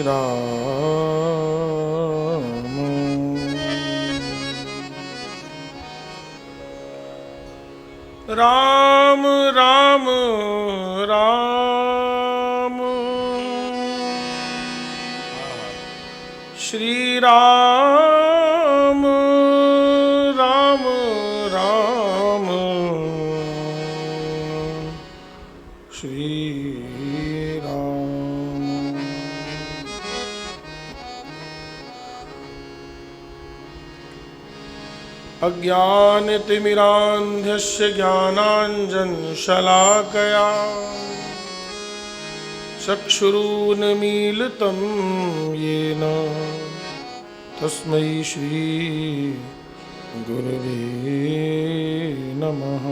राम। राम राम राम श्री राम राम राम श्री राम। अज्ञानतिमिरान्धस्य ज्ञानाञ्जनशलाकया चक्षुरुन्मीलितं येन तस्मै श्री गुरवे नमः।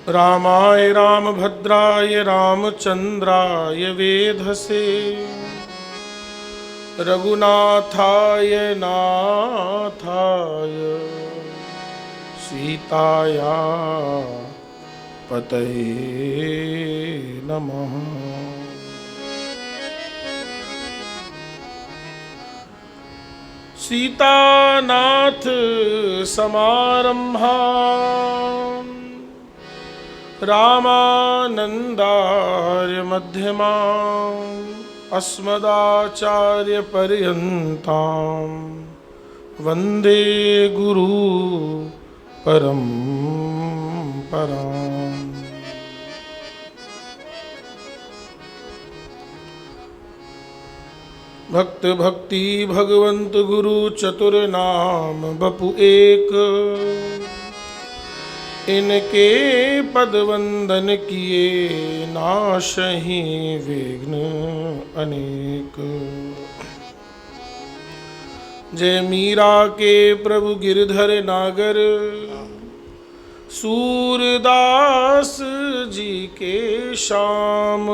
रामाय रामभद्राय रामचन्द्राय वेधसे रघुनाथाय नाथाय सीताया पतये नमः। सीतानाथ समारंभा रामानन्दार्य मध्यमा अस्मदाचार्य पर्यन्तां वन्दे गुरु परम्पराम्। भक्त भक्ति भगवंत गुरु चतुर नाम बपु एक, इनके पद वंदन किए नाशहि विघ्न अनेक। जय मीरा के प्रभु गिरधर नागर, सूरदास जी के श्याम।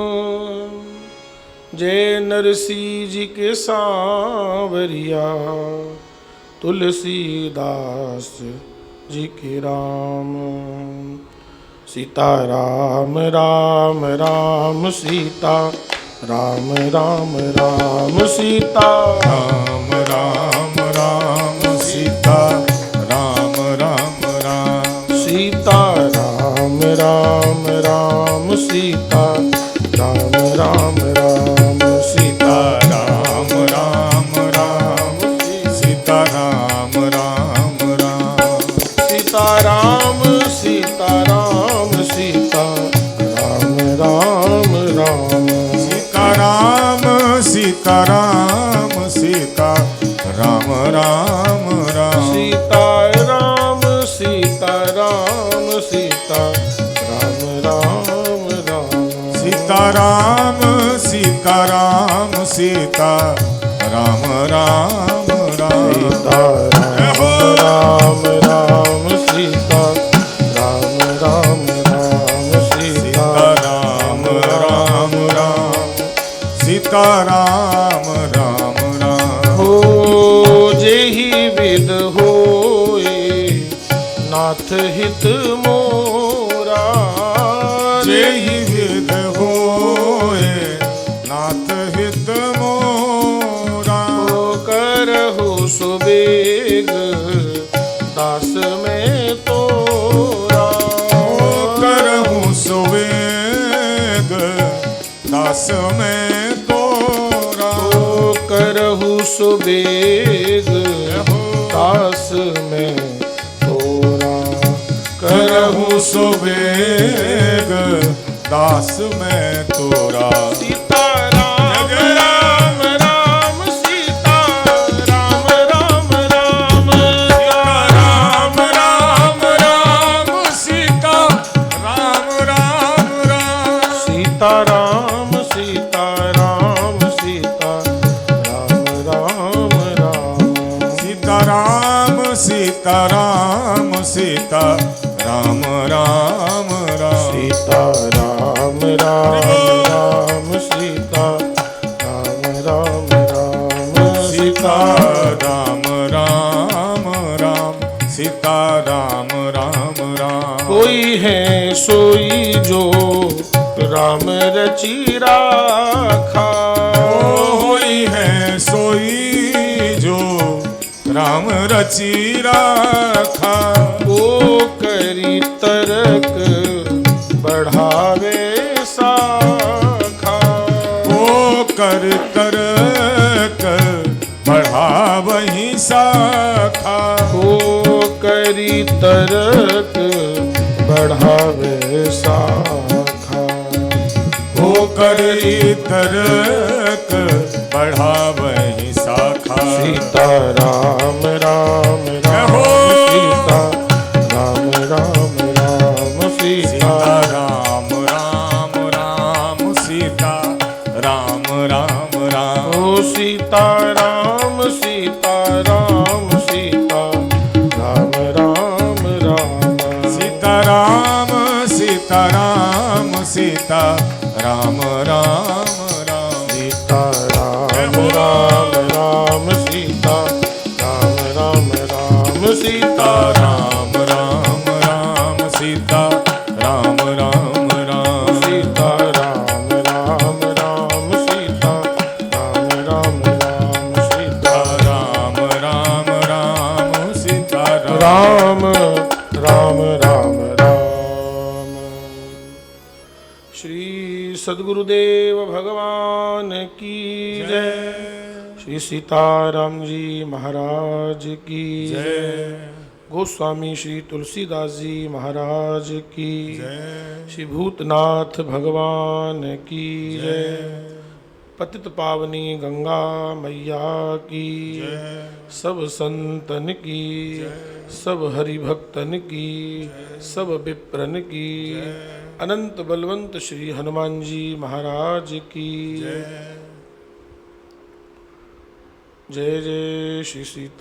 जय नरसिंह जी के सांवरिया, तुलसीदास जी के राम। सीता राम राम राम सीता राम राम राम सीता राम राम राम सीता राम राम राम सीता राम राम राम सीता राम राम राम सीता राम राम राम सीता राम राम राम सीता राम सीता राम सीता राम राम राम सीता राम सीता राम सीता राम राम राम सीता राम सीता राम सीता राम राम राम सीता राम सीता राम सीता राम राम राम सीता राम राम राम सीता राम राम राम सीता राम राम राम सीता राम राम राम हो जेहि विद होए नाथ हित मोरा। जेहि विद होए नाथ हित मोरा। हो करहु सुबेग दास में तोरा। हो करहु सुवेग दास में तोरा। हो करहु सुबेग दास में तोरा। करहु सुवेग दास में तोरा। सीता राम राम राम सीता राम राम राम राम राम राम सीता राम राम राम सीता राम सीता राम सीता राम राम राम सीता राम सीता राम सीता राम राम राम सीता राम राम राम सीता राम राम राम सीता राम राम राम सीता राम राम राम। कोई है सोई जो राम रची राखा। होई है सोई जो राम रची राखा। वो करी तरक बढ़ावे शाखा। वो कर तरक बढ़ावहि शाखा। वो करी तरक बढ़ावे शाखा। वो करी तरक बढ़ावहि शाखा। सीता राम राम राम हो। सीता राम राम राम सीता सीता राम राम राम सीता राम राम राम। ओ सीता राम सीता राम सीता राम राम राम सीता राम सीता राम सीता राम राम राम। सीता राम राम राम सीता राम राम राम सीता राम राम राम सीता राम राम राम। सीता राम राम राम सीता राम राम राम सीता राम राम राम सीता राम राम राम राम। श्री सद्गुरुदेव भगवान की जय। श्री सीताराम जी महाराज की जय। गोस्वामी श्री तुलसीदास जी महाराज की जय। श्री भूतनाथ भगवान की जय। पतित पावनी गंगा मैया की जय। सब संतन की सब हरि भक्तन की सब विप्रन की अनंत बलवंत श्री हनुमान जी महाराज की जय जय श्री सीताराम।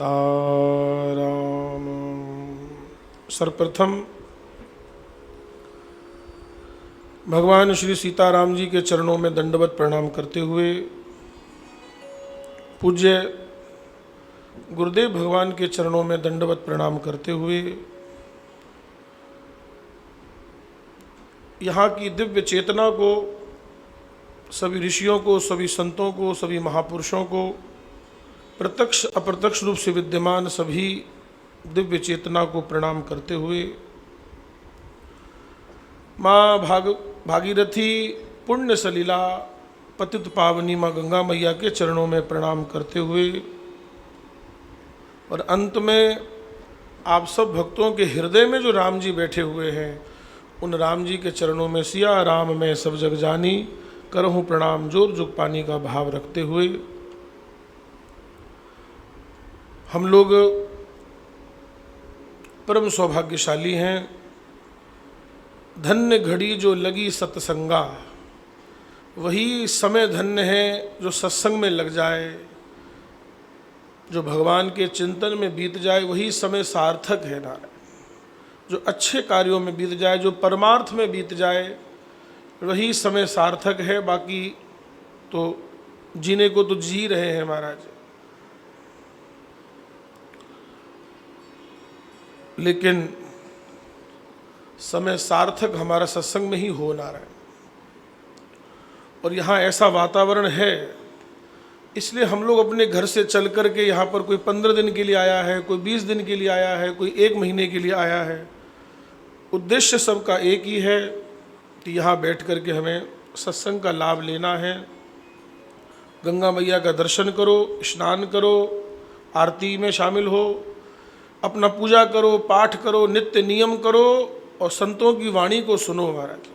सर्वप्रथम भगवान श्री सीताराम जी के चरणों में दंडवत प्रणाम करते हुए पूज्य गुरुदेव भगवान के चरणों में दंडवत प्रणाम करते हुए यहाँ की दिव्य चेतना को, सभी ऋषियों को, सभी संतों को, सभी महापुरुषों को, प्रत्यक्ष अप्रत्यक्ष रूप से विद्यमान सभी दिव्य चेतना को प्रणाम करते हुए माँ भागीरथी पुण्य सलीला पतित पावनी माँ गंगा मैया के चरणों में प्रणाम करते हुए और अंत में आप सब भक्तों के हृदय में जो राम जी बैठे हुए हैं उन राम जी के चरणों में सिया राम में सब जग जानी करहूँ प्रणाम जोर जुग पानी का भाव रखते हुए हम लोग परम सौभाग्यशाली हैं। धन्य घड़ी जो लगी सत्संगा, वही समय धन्य है जो सत्संग में लग जाए, जो भगवान के चिंतन में बीत जाए वही समय सार्थक है ना। जो अच्छे कार्यों में बीत जाए, जो परमार्थ में बीत जाए वही समय सार्थक है। बाकी तो जीने को तो जी रहे हैं महाराज, लेकिन समय सार्थक हमारा सत्संग में ही हो ना रहा है। और यहाँ ऐसा वातावरण है, इसलिए हम लोग अपने घर से चल कर के यहाँ पर कोई 15 दिन के लिए आया है, कोई 20 दिन के लिए आया है, कोई 1 महीने के लिए आया है। उद्देश्य सबका एक ही है कि यहाँ बैठ कर के हमें सत्संग का लाभ लेना है। गंगा मैया का दर्शन करो, स्नान करो, आरती में शामिल हो, अपना पूजा करो, पाठ करो, नित्य नियम करो और संतों की वाणी को सुनो महाराज।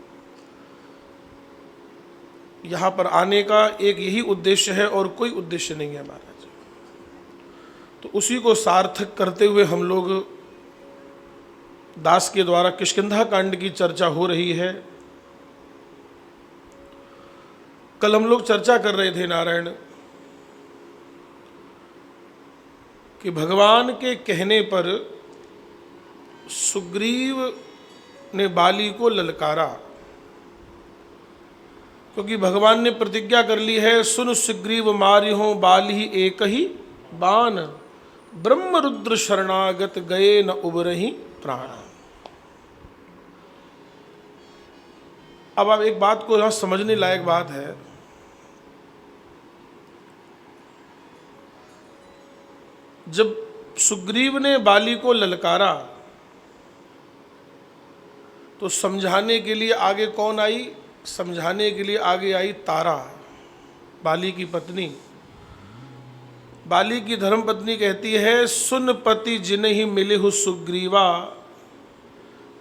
यहाँ पर आने का एक यही उद्देश्य है और कोई उद्देश्य नहीं है महाराज। तो उसी को सार्थक करते हुए हम लोग दास के द्वारा किष्किंधा कांड की चर्चा हो रही है। कल हम लोग चर्चा कर रहे थे नारायण कि भगवान के कहने पर सुग्रीव ने बाली को ललकारा, क्योंकि भगवान ने प्रतिज्ञा कर ली है, सुन सुग्रीव मारिहो बाली एक ही बान, ब्रह्म रुद्र शरणागत गए न उबरही प्राण। अब आप एक बात को यहाँ समझने लायक बात है, जब सुग्रीव ने बाली को ललकारा तो समझाने के लिए आगे कौन आई? समझाने के लिए आगे आई तारा, बाली की पत्नी। बाली की धर्मपत्नी कहती है, सुन पति जिन्हि मिलिहु सुग्रीवा,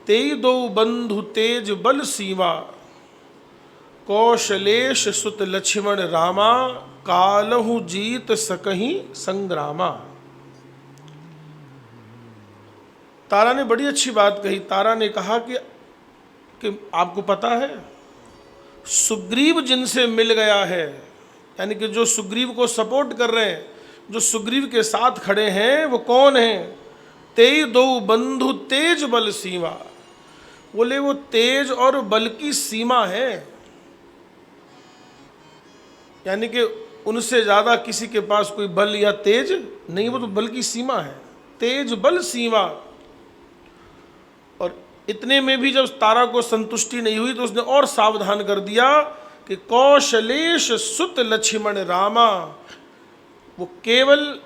तेई दो बंधु तेज बल सीवा, कौशलेश सुत लक्ष्मण रामा, कालहु जीत सकहि संग्रामा। तारा ने बड़ी अच्छी बात कही। तारा ने कहा कि आपको पता है, सुग्रीव जिनसे मिल गया है, यानी कि जो सुग्रीव को सपोर्ट कर रहे हैं, जो सुग्रीव के साथ खड़े हैं, वो कौन हैं? तेई दो बंधु तेज बल सीमा। बोले वो तेज और बल की सीमा है, यानी कि उनसे ज़्यादा किसी के पास कोई बल या तेज नहीं, वो तो बल की सीमा है, तेज बल सीमा। और इतने में भी जब तारा को संतुष्टि नहीं हुई तो उसने और सावधान कर दिया कि कौशलेश सुत लक्ष्मण रामा, वो केवल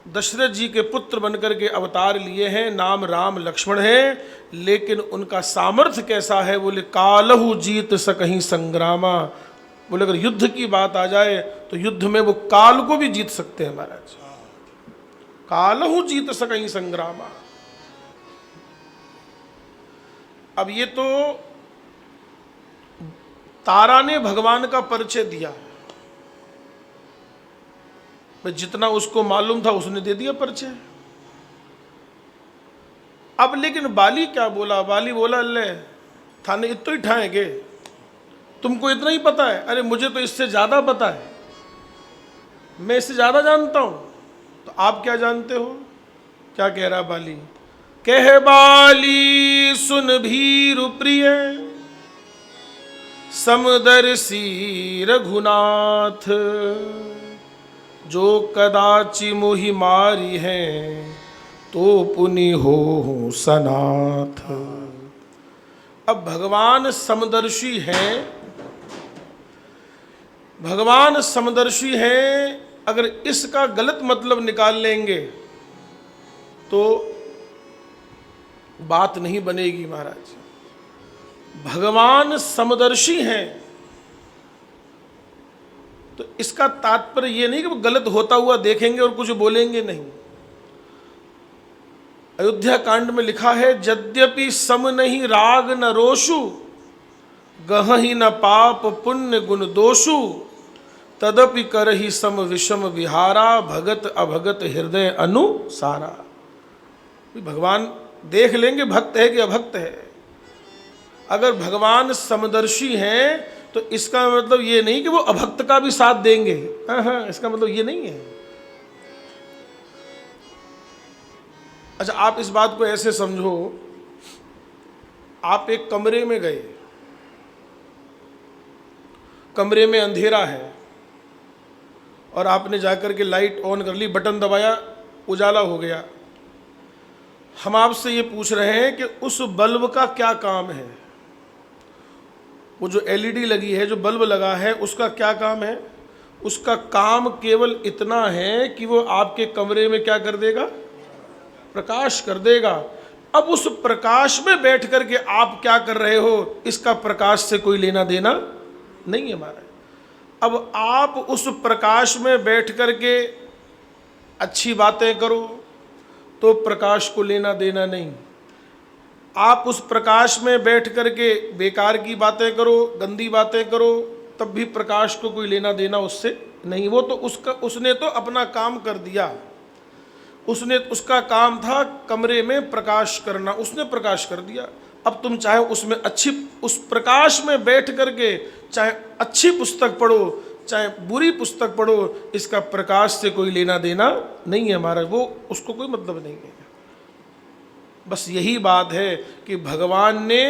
दशरथ जी के पुत्र बनकर के अवतार लिए हैं, नाम राम लक्ष्मण है, लेकिन उनका सामर्थ्य कैसा है? बोले कालहु जीत सकहि संग्रामा। बोले अगर युद्ध की बात आ जाए तो युद्ध में वो काल को भी जीत सकते हैं महाराज। कालहु जीत सकहि संग्रामा। अब ये तो तारा ने भगवान का परिचय दिया, जितना उसको मालूम था उसने दे दिया परिचय। अब लेकिन बाली क्या बोला? बाली बोला, ले थाने इतना ही ठाएंगे, तुमको इतना ही पता है? अरे मुझे तो इससे ज्यादा पता है, मैं इससे ज्यादा जानता हूं। तो आप क्या जानते हो? क्या कह रहा बाली? कह बाली सुन भीरु प्रिय, समदर्शी रघुनाथ, जो कदाचि मोहि मारी है, तो पुनि हो सनाथ। अब भगवान समदर्शी हैं, भगवान समदर्शी हैं, अगर इसका गलत मतलब निकाल लेंगे तो बात नहीं बनेगी महाराज। भगवान समदर्शी हैं तो इसका तात्पर्य ये नहीं कि वो गलत होता हुआ देखेंगे और कुछ बोलेंगे नहीं। अयोध्या कांड में लिखा है, यद्यपि सम नहीं राग न रोषु, गहहि न पाप पुण्य गुण दोषु, तदपि करहि सम विषम विहारा, भगत अभगत हृदय अनुसारा। भगवान देख लेंगे भक्त है कि अभक्त है। अगर भगवान समदर्शी हैं तो इसका मतलब ये नहीं कि वो अभक्त का भी साथ देंगे। हाँ, इसका मतलब ये नहीं है। अच्छा, आप इस बात को ऐसे समझो, आप एक कमरे में गए, कमरे में अंधेरा है और आपने जाकर के लाइट ऑन कर ली, बटन दबाया, उजाला हो गया। हम आपसे ये पूछ रहे हैं कि उस बल्ब का क्या काम है? वो जो एलईडी लगी है, जो बल्ब लगा है, उसका क्या काम है? उसका काम केवल इतना है कि वो आपके कमरे में क्या कर देगा? प्रकाश कर देगा। अब उस प्रकाश में बैठ करके आप क्या कर रहे हो, इसका प्रकाश से कोई लेना देना नहीं है हमारा। अब आप उस प्रकाश में बैठ करके अच्छी बातें करो तो प्रकाश को लेना देना नहीं। आप उस प्रकाश में बैठ करके बेकार की बातें करो, गंदी बातें करो, तब भी प्रकाश को कोई लेना देना उससे नहीं। वो तो उसने तो अपना काम कर दिया। उसका काम था कमरे में प्रकाश करना, उसने प्रकाश कर दिया। अब तुम चाहे उसमें उस प्रकाश में बैठ करके चाहे अच्छी पुस्तक पढ़ो चाहे बुरी पुस्तक पढ़ो, इसका प्रकाश से कोई लेना देना नहीं है हमारा। वो उसको कोई मतलब नहीं है। बस यही बात है कि भगवान ने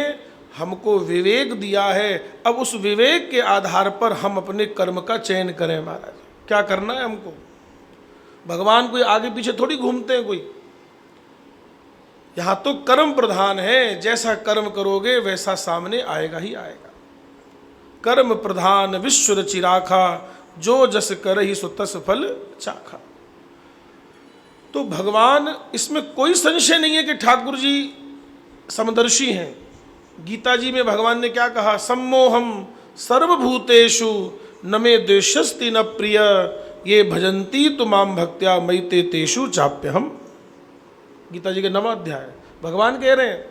हमको विवेक दिया है। अब उस विवेक के आधार पर हम अपने कर्म का चयन करें महाराज। क्या करना है हमको? भगवान कोई आगे पीछे थोड़ी घूमते हैं। यहां तो कर्म प्रधान है, जैसा कर्म करोगे वैसा सामने आएगा ही आएगा। कर्म प्रधान विश्व रचि राखा, जो जस करहि सो तस फल चाखा। तो भगवान, इसमें कोई संशय नहीं है कि ठाकुर जी समदर्शी हैं। गीता जी में भगवान ने क्या कहा? सम्मोहम सर्वभूतेषु न मे द्वेषस्ति न प्रिय, ये भजन्ति तो माम भक्त्या मयि ते तेषु चाप्यहम। गीता जी के 9वां अध्याय। भगवान कह रहे हैं,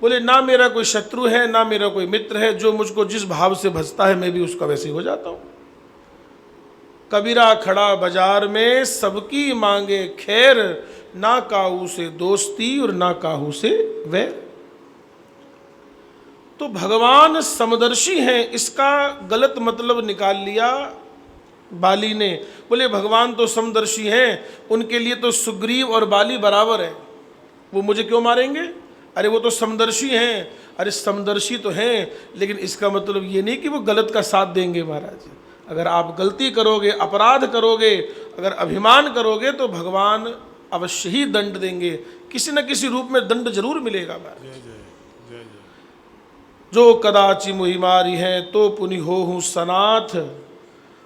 बोले ना मेरा कोई शत्रु है ना मेरा कोई मित्र है, जो मुझको जिस भाव से भजता है मैं भी उसका वैसे हो जाता हूं। कबीरा खड़ा बाजार में सबकी मांगे खैर, ना काहू से दोस्ती और ना काहू से वैर। तो भगवान समदर्शी हैं, इसका गलत मतलब निकाल लिया बाली ने। बोले भगवान तो समदर्शी हैं, उनके लिए तो सुग्रीव और बाली बराबर है, वो मुझे क्यों मारेंगे? अरे वो तो समदर्शी हैं। अरे समदर्शी तो हैं, लेकिन इसका मतलब ये नहीं कि वो गलत का साथ देंगे। महाराज, अगर आप गलती करोगे, अपराध करोगे, अगर अभिमान करोगे तो भगवान अवश्य ही दंड देंगे, किसी न किसी रूप में दंड जरूर मिलेगा। महाराज, जो कदाचि मुहि मारी है तो पुनि हो हूँ सनाथ,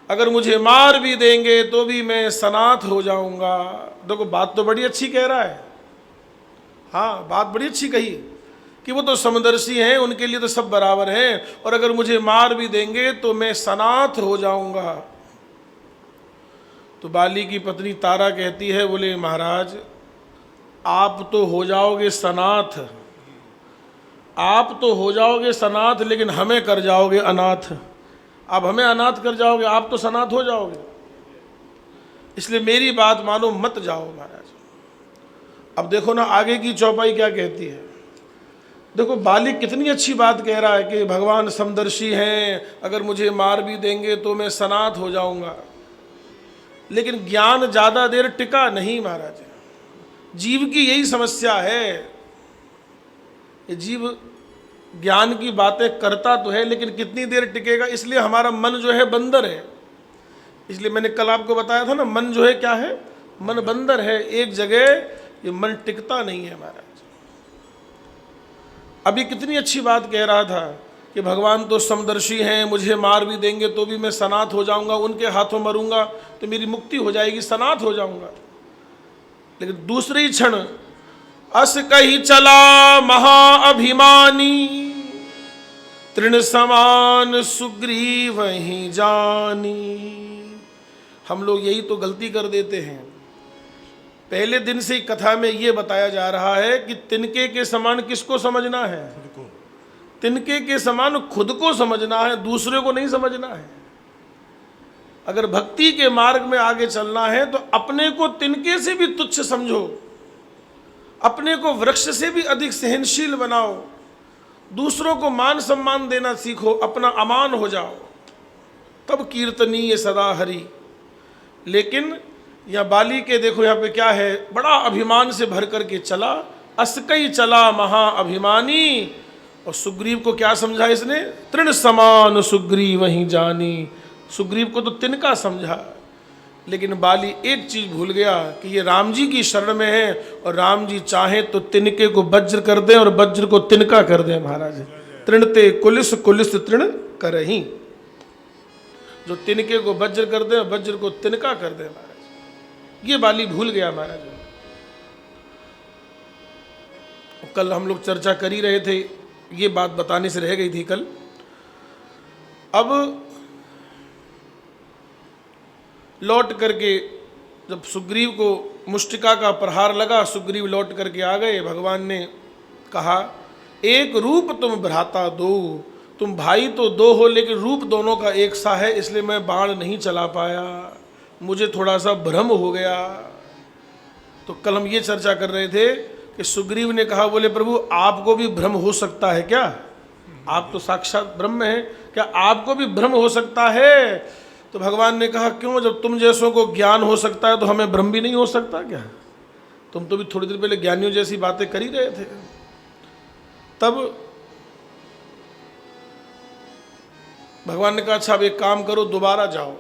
अगर मुझे मार भी देंगे तो भी मैं सनाथ हो जाऊंगा। देखो बात तो बड़ी अच्छी कह रहा है। हाँ, बात बड़ी अच्छी कही कि वो तो समदर्शी हैं, उनके लिए तो सब बराबर हैं, और अगर मुझे मार भी देंगे तो मैं सनाथ हो जाऊंगा। तो बाली की पत्नी तारा कहती है, बोले महाराज आप तो हो जाओगे सनाथ, आप तो हो जाओगे सनाथ, लेकिन हमें कर जाओगे अनाथ। आप हमें अनाथ कर जाओगे, आप तो सनाथ हो जाओगे, इसलिए मेरी बात मानो, मत जाओ। महाराज अब देखो ना आगे की चौपाई क्या कहती है। देखो बाली कितनी अच्छी बात कह रहा है कि भगवान समदर्शी हैं, अगर मुझे मार भी देंगे तो मैं सनाथ हो जाऊंगा। लेकिन ज्ञान ज्यादा देर टिका नहीं। महाराज, जीव की यही समस्या है। ये जीव ज्ञान की बातें करता तो है, लेकिन कितनी देर टिकेगा? इसलिए हमारा मन जो है बंदर है। इसलिए मैंने कल आपको बताया था ना, मन जो है क्या है? मन बंदर है, एक जगह ये मन टिकता नहीं है। महाराज अभी कितनी अच्छी बात कह रहा था कि भगवान तो समदर्शी हैं, मुझे मार भी देंगे तो भी मैं सनाथ हो जाऊंगा, उनके हाथों मरूंगा तो मेरी मुक्ति हो जाएगी, सनाथ हो जाऊंगा। लेकिन दूसरे ही क्षण अस कही चला महाअभिमानी, तृण समान सुग्रीव ही जानी। हम लोग यही तो गलती कर देते हैं। पहले दिन से ही कथा में ये बताया जा रहा है कि तिनके के समान किसको समझना है? तिनके के समान खुद को समझना है, दूसरे को नहीं समझना है। अगर भक्ति के मार्ग में आगे चलना है तो अपने को तिनके से भी तुच्छ समझो, अपने को वृक्ष से भी अधिक सहनशील बनाओ, दूसरों को मान सम्मान देना सीखो, अपना अमान हो जाओ, तब कीर्तनीय सदा हरि। लेकिन या बाली के देखो यहाँ पे क्या है, बड़ा अभिमान से भर करके चला, अस्कई चला महाअभिमानी। और सुग्रीव को क्या समझा इसने? तृण समान सुग्रीव वहीं जानी। सुग्रीव को तो तिनका समझा, लेकिन बाली एक चीज भूल गया कि ये राम जी की शरण में है, और राम जी चाहे तो तिनके को वज्र कर दें और वज्र को तिनका कर दें। महाराज तृणते कुलिस कुलिस तृण करहीं, जो तिनके को वज्र कर दे वज्र को तिनका कर दे। महाराज ये बाली भूल गया। महाराज कल हम लोग चर्चा कर ही रहे थे, ये बात बताने से रह गई थी कल। अब लौट करके जब सुग्रीव को मुष्टिका का प्रहार लगा, सुग्रीव लौट करके आ गए। भगवान ने कहा, एक रूप तुम भ्राता दो, तुम भाई तो दो हो लेकिन रूप दोनों का एक सा है, इसलिए मैं बाण नहीं चला पाया, मुझे थोड़ा सा भ्रम हो गया। तो कल हम ये चर्चा कर रहे थे कि सुग्रीव ने कहा, बोले प्रभु आपको भी भ्रम हो सकता है क्या? आप तो साक्षात ब्रह्म हैं, क्या आपको भी भ्रम हो सकता है? तो भगवान ने कहा, क्यों? जब तुम जैसों को ज्ञान हो सकता है तो हमें भ्रम भी नहीं हो सकता क्या? तुम तो भी थोड़ी देर पहले ज्ञानियों जैसी बातें कर ही रहे थे। तब भगवान ने कहा, अच्छा अब एक काम करो, दोबारा जाओ।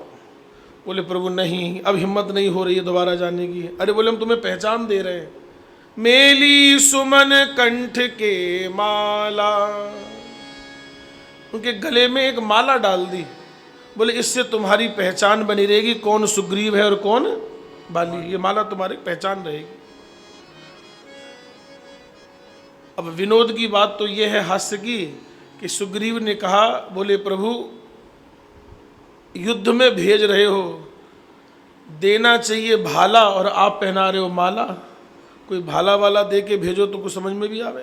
बोले प्रभु नहीं, अब हिम्मत नहीं हो रही है दोबारा जाने की। अरे बोले हम तुम्हें पहचान दे रहे हैं, मेली सुमन कंठ के माला, उनके गले में एक माला डाल दी। बोले इससे तुम्हारी पहचान बनी रहेगी, कौन सुग्रीव है और कौन बाली, ये माला तुम्हारी पहचान रहेगी। अब विनोद की बात तो ये है, हास्य की, कि सुग्रीव ने कहा, बोले प्रभु युद्ध में भेज रहे हो, देना चाहिए भाला और आप पहना रहे हो माला। कोई भाला वाला दे के भेजो तो कुछ समझ में भी आवे,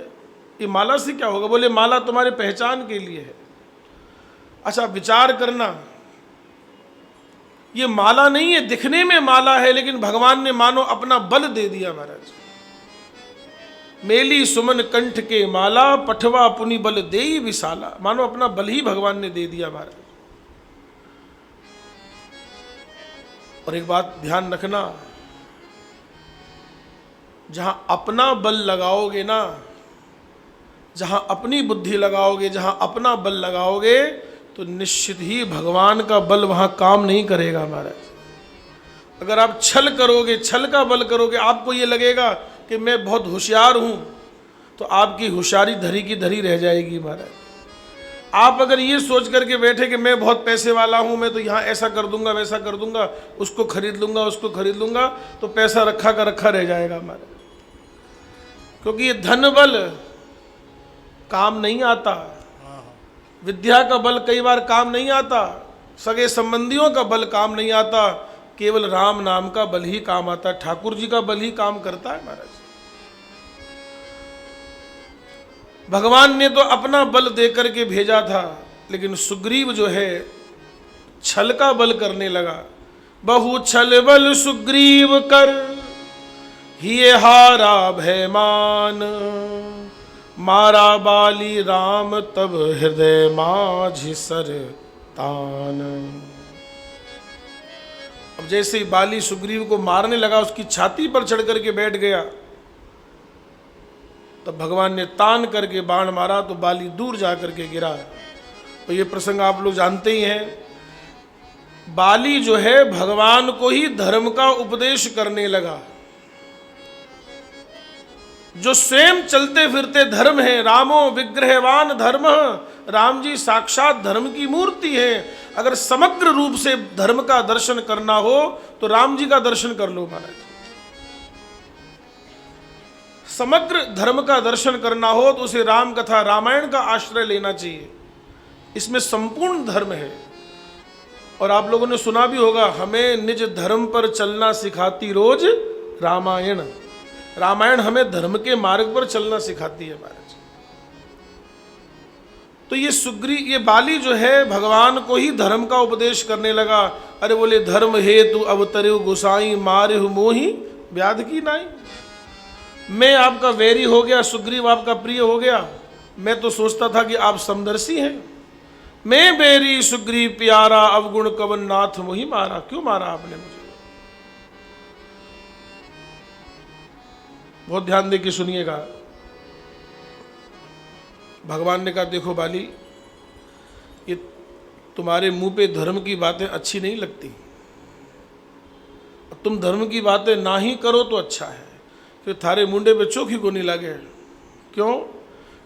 ये माला से क्या होगा। बोले माला तुम्हारे पहचान के लिए है। अच्छा विचार करना, ये माला नहीं है, दिखने में माला है, लेकिन भगवान ने मानो अपना बल दे दिया महाराज। मेली सुमन कंठ के माला, पठवा पुनि बल देई विशाला, मानो अपना बल ही भगवान ने दे दिया महाराज। और एक बात ध्यान रखना, जहां अपना बल लगाओगे ना, जहां अपनी बुद्धि लगाओगे, जहां अपना बल लगाओगे, तो निश्चित ही भगवान का बल वहां काम नहीं करेगा महाराज। अगर आप छल करोगे, छल का बल करोगे, आपको ये लगेगा कि मैं बहुत होशियार हूं, तो आपकी होशियारी धरी की धरी रह जाएगी महाराज। आप अगर ये सोच करके बैठे कि मैं बहुत पैसे वाला हूं, मैं तो यहाँ ऐसा कर दूंगा, वैसा कर दूंगा, उसको खरीद लूंगा, उसको खरीद लूंगा, तो पैसा रखा का रखा रह जाएगा महाराज। क्योंकि ये धन बल काम नहीं आता, विद्या का बल कई बार काम नहीं आता, सगे संबंधियों का बल काम नहीं आता, केवल राम नाम का बल ही काम आता है, ठाकुर जी का बल ही काम करता है महाराज। भगवान ने तो अपना बल देकर के भेजा था, लेकिन सुग्रीव जो है छल का बल करने लगा। बहु छल बल सुग्रीव कर, हिये हारा भयमान, मारा बाली राम तब हृदय माझि सर तान। अब जैसे ही बाली सुग्रीव को मारने लगा, उसकी छाती पर चढ़ करके बैठ गया, तब भगवान ने तान करके बाण मारा तो बाली दूर जा करके गिरा। तो ये प्रसंग आप लोग जानते ही हैं। बाली जो है भगवान को ही धर्म का उपदेश करने लगा। जो स्वयं चलते फिरते धर्म है, रामो विग्रहवान धर्म, राम जी साक्षात धर्म की मूर्ति है। अगर समग्र रूप से धर्म का दर्शन करना हो तो राम जी का दर्शन कर लो महाराज। समग्र धर्म का दर्शन करना हो तो उसे राम कथा रामायण का आश्रय लेना चाहिए, इसमें संपूर्ण धर्म है। और आप लोगों ने सुना भी होगा, हमें निज धर्म पर चलना सिखाती रोज रामायण। रामायण हमें धर्म के मार्ग पर चलना सिखाती है महाराज। तो ये बाली जो है भगवान को ही धर्म का उपदेश करने लगा। अरे बोले धर्म हेतु अवतरु गोसाई, मारहु मोहि व्याध की नाई। मैं आपका वैरी हो गया, सुग्रीव आपका प्रिय हो गया। मैं तो सोचता था कि आप समदर्शी हैं। मैं बैरी सुग्रीव प्यारा, अवगुण कवन नाथ मोहि मारा। क्यों मारा आपने मुझे? बहुत ध्यान दे के सुनिएगा। भगवान ने कहा देखो बाली, ये तुम्हारे मुंह पे धर्म की बातें अच्छी नहीं लगती, तुम धर्म की बातें ना ही करो तो अच्छा है, कि थारे मुंडे पे चोखी को नहीं लगे। क्यों?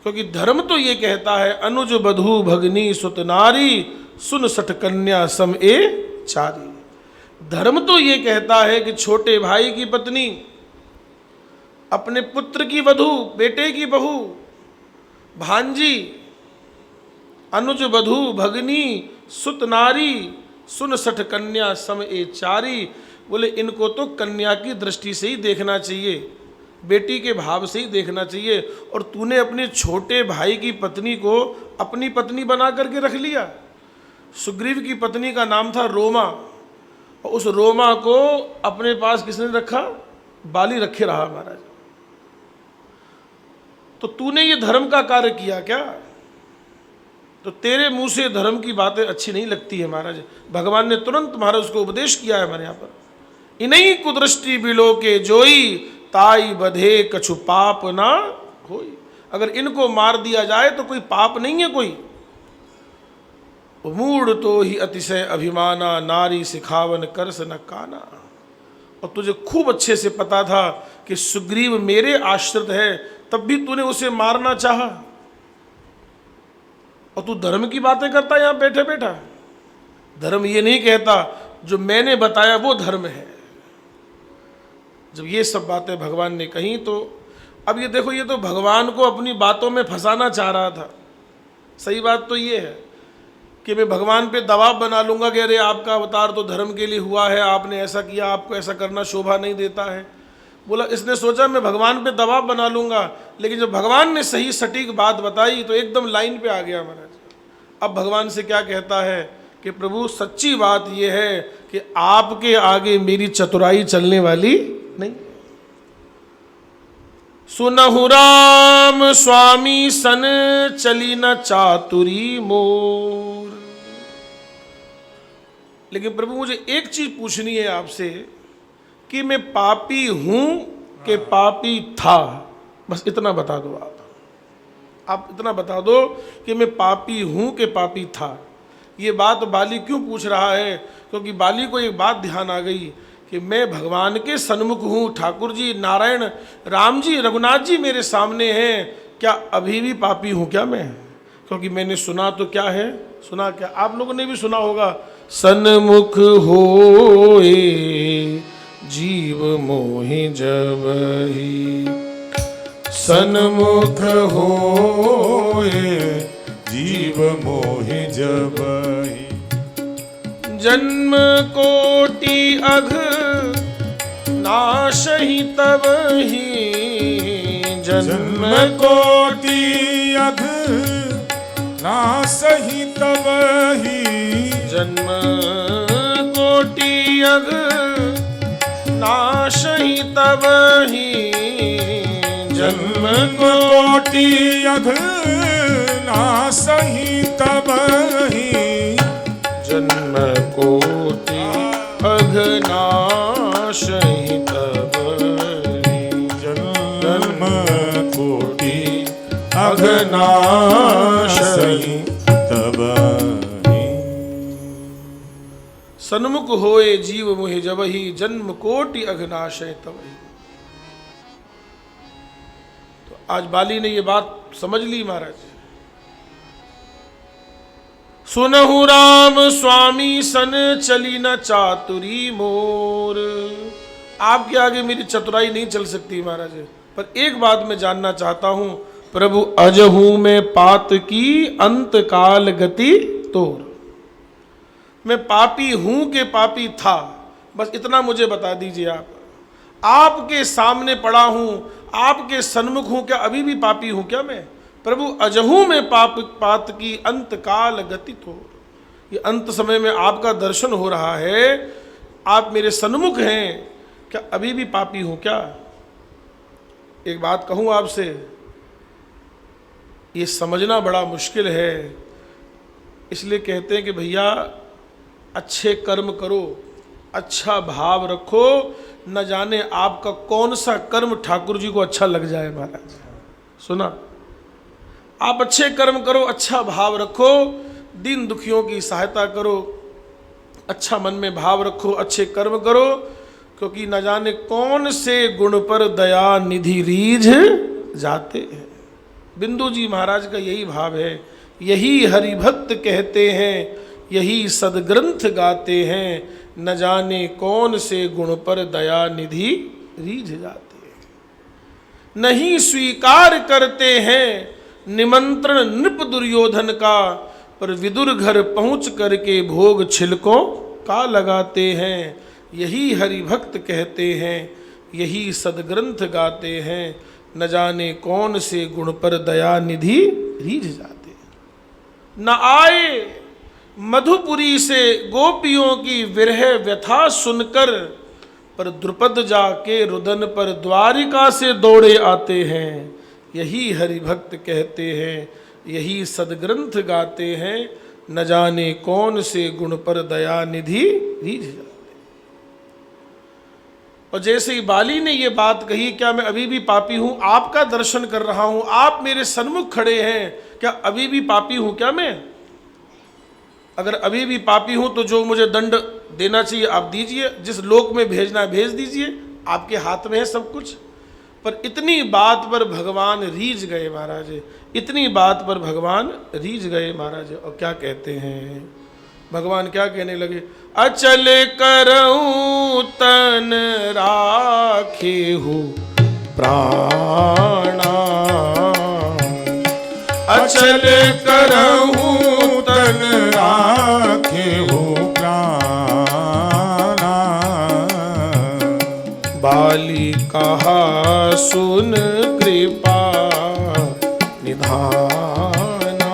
क्योंकि धर्म तो ये कहता है, अनुज बधू भगनी सुत नारी, सुन सठ कन्या सम ए चारी। धर्म तो ये कहता है कि छोटे भाई की पत्नी, अपने पुत्र की वधू, बेटे की बहू, भांजी, अनुज बधू भगनी सुत नारी, सुन सठ कन्या सम ए चारी। बोले इनको तो कन्या की दृष्टि से ही देखना चाहिए, बेटी के भाव से ही देखना चाहिए। और तूने अपने छोटे भाई की पत्नी को अपनी पत्नी बना करके रख लिया। सुग्रीव की पत्नी का नाम था रोमा, और उस रोमा को अपने पास किसने रखा? बाली रखे रहा महाराज। तो तूने ये धर्म का कार्य किया क्या? तो तेरे मुंह से धर्म की बातें अच्छी नहीं लगती है महाराज। भगवान ने तुरंत महाराज उसको उपदेश किया है हमारे यहाँ पर, इन्हीं कुदृष्टि बिलो के जोई, ताई बधे कछु पाप ना होई। अगर इनको मार दिया जाए तो कोई पाप नहीं है कोई। मूढ़ तो ही अतिशय अभिमाना, नारी सिखावन करस न काना। और तुझे खूब अच्छे से पता था कि सुग्रीव मेरे आश्रित है, तब भी तूने उसे मारना चाहा, और तू धर्म की बातें करता यहां बैठे बैठा। धर्म ये नहीं कहता जो मैंने बताया वो धर्म है। जब ये सब बातें भगवान ने कही तो अब ये देखो, ये तो भगवान को अपनी बातों में फंसाना चाह रहा था। सही बात तो ये है कि मैं भगवान पे दबाव बना लूंगा कि अरे आपका अवतार तो धर्म के लिए हुआ है, आपने ऐसा किया, आपको ऐसा करना शोभा नहीं देता है। बोला, इसने सोचा मैं भगवान पे दबाव बना लूंगा, लेकिन जब भगवान ने सही सटीक बात बताई तो एकदम लाइन पे आ गया महाराज। अब भगवान से क्या कहता है कि प्रभु सच्ची बात यह है कि आपके आगे मेरी चतुराई चलने वाली नहीं। सुनहु राम स्वामी सन चली न चातुरी मोर। लेकिन प्रभु मुझे एक चीज पूछनी है आपसे कि मैं पापी हूं कि पापी था, बस इतना बता दो। आप इतना बता दो कि मैं पापी हूं कि पापी था। ये बात बाली क्यों पूछ रहा है? क्योंकि बाली को एक बात ध्यान आ गई कि मैं भगवान के सन्मुख हूँ, ठाकुर जी, नारायण, राम जी, रघुनाथ जी मेरे सामने हैं, क्या अभी भी पापी हूँ क्या मैं? क्योंकि मैंने सुना तो क्या है, सुना क्या, आप लोगों ने भी सुना होगा, सन्मुख होए जीव मोहि जबहि, सन्मुख होए जीव मोहि जबहि, जन्म कोटि अघ नाशहि तबहि, जन्म कोटि अघ नासहि तबहि, जन्म कोटि अघ नाशहि तबहि, जन्म कोटि अघ नासहि तबहि, जन्म कोटि अघ नाशहि तबहि, जन्म कोटि अघ नासहि तबहि। सन्मुख होए जीव मोहि जबहि, जन्म कोटि अघ नाशहि तबहि। तो आज बाली ने ये बात समझ ली महाराज। सुनहु राम स्वामी सन चली न चातुरी मोर। आपके आगे मेरी चतुराई नहीं चल सकती महाराज, पर एक बात मैं जानना चाहता हूं, प्रभु अजहू में पात की अंत काल गति तोर। मैं पापी हूं कि पापी था, बस इतना मुझे बता दीजिए आप। आपके सामने पड़ा हूं, आपके सन्मुख हूं, क्या अभी भी पापी हूं क्या मैं? प्रभु अजहू में पात की अंत काल गति तो। ये अंत समय में आपका दर्शन हो रहा है, आप मेरे सन्मुख हैं, क्या अभी भी पापी हूं क्या? एक बात कहूं आपसे, ये समझना बड़ा मुश्किल है। इसलिए कहते हैं कि भैया अच्छे कर्म करो, अच्छा भाव रखो, न जाने आपका कौन सा कर्म ठाकुर जी को अच्छा लग जाए महाराज। सुना, आप अच्छे कर्म करो, अच्छा भाव रखो, दीन दुखियों की सहायता करो, अच्छा मन में भाव रखो, अच्छे कर्म करो, क्योंकि न जाने कौन से गुण पर दया निधि रीझ जाते हैं। बिंदु जी महाराज का यही भाव है, यही हरिभक्त कहते हैं, यही सदग्रंथ गाते हैं, न जाने कौन से गुण पर दया निधि रीझ जाते हैं। नहीं स्वीकार करते हैं निमंत्रण नृप दुर्योधन का, पर विदुर घर पहुंच करके भोग छिलकों का लगाते हैं। यही हरिभक्त कहते हैं, यही सदग्रंथ गाते हैं, न जाने कौन से गुण पर दया निधि रीझ जाते हैं। न आए मधुपुरी से गोपियों की विरह व्यथा सुनकर, पर द्रुपद जाके रुदन पर द्वारिका से दौड़े आते हैं। यही हरिभक्त कहते हैं, यही सदग्रंथ गाते हैं, न जाने कौन से गुण पर दया निधि रीझ जाते। और जैसे ही बाली ने ये बात कही, क्या मैं अभी भी पापी हूं? आपका दर्शन कर रहा हूं, आप मेरे सन्मुख खड़े हैं, क्या अभी भी पापी हूं क्या मैं? अगर अभी भी पापी हूं तो जो मुझे दंड देना चाहिए आप दीजिए, जिस लोक में भेजना है भेज दीजिए, आपके हाथ में है सब कुछ। पर इतनी बात पर भगवान रीझ गए महाराज, इतनी बात पर भगवान रीझ गए महाराज। और क्या कहते हैं भगवान, क्या कहने लगे, अचल करऊं तन राखे हो प्राणा, अचल करहूँ तन राखे हो प्राणा। बाली कहा सुन कृपा निधाना,